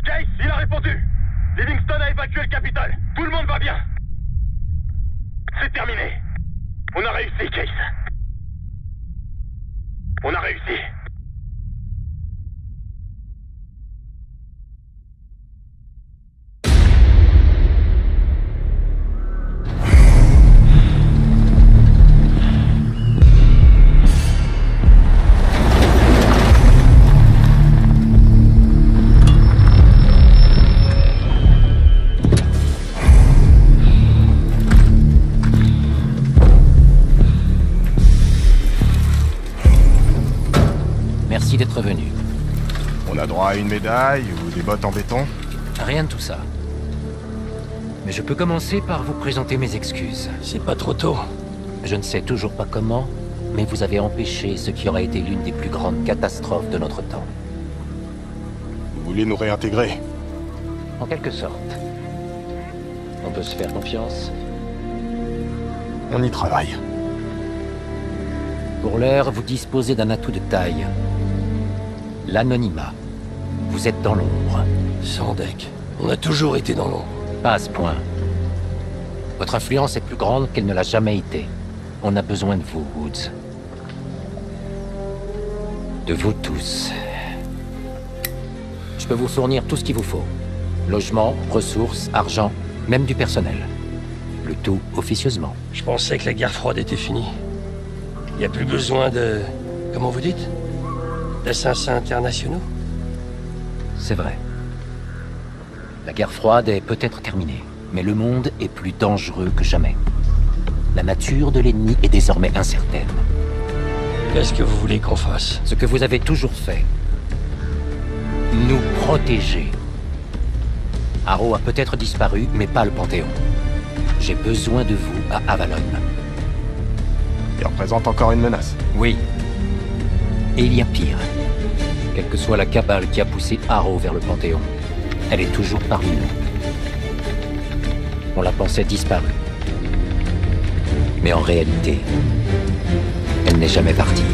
Case, il a répondu! Livingston a évacué le Capitole! Tout le monde va bien! C'est terminé! On a réussi, Case! On a réussi! Merci d'être venu. On a droit à une médaille ou des bottes en béton? Rien de tout ça. Mais je peux commencer par vous présenter mes excuses. C'est pas trop tôt. Je ne sais toujours pas comment, mais vous avez empêché ce qui aurait été l'une des plus grandes catastrophes de notre temps. Vous voulez nous réintégrer? En quelque sorte. On peut se faire confiance? On y travaille. Pour l'heure, vous disposez d'un atout de taille. L'anonymat. Vous êtes dans l'ombre. Sans deck. On a toujours été dans l'ombre. Pas à ce point. Votre influence est plus grande qu'elle ne l'a jamais été. On a besoin de vous, Woods. De vous tous. Je peux vous fournir tout ce qu'il vous faut. Logement, ressources, argent, même du personnel. Le tout officieusement. Je pensais que la guerre froide était finie. Il n'y a plus besoin de... Comment vous dites? D'assassins internationaux? C'est vrai. La guerre froide est peut-être terminée, mais le monde est plus dangereux que jamais. La nature de l'ennemi est désormais incertaine. Qu'est-ce que vous voulez qu'on fasse? Ce que vous avez toujours fait. Nous protéger. Harrow a peut-être disparu, mais pas le Panthéon. J'ai besoin de vous à Avalon. Il représente encore une menace. Oui. Et il y a pire. Quelle que soit la cabale qui a poussé Harrow vers le Panthéon, elle est toujours parmi nous. On la pensait disparue. Mais en réalité, elle n'est jamais partie.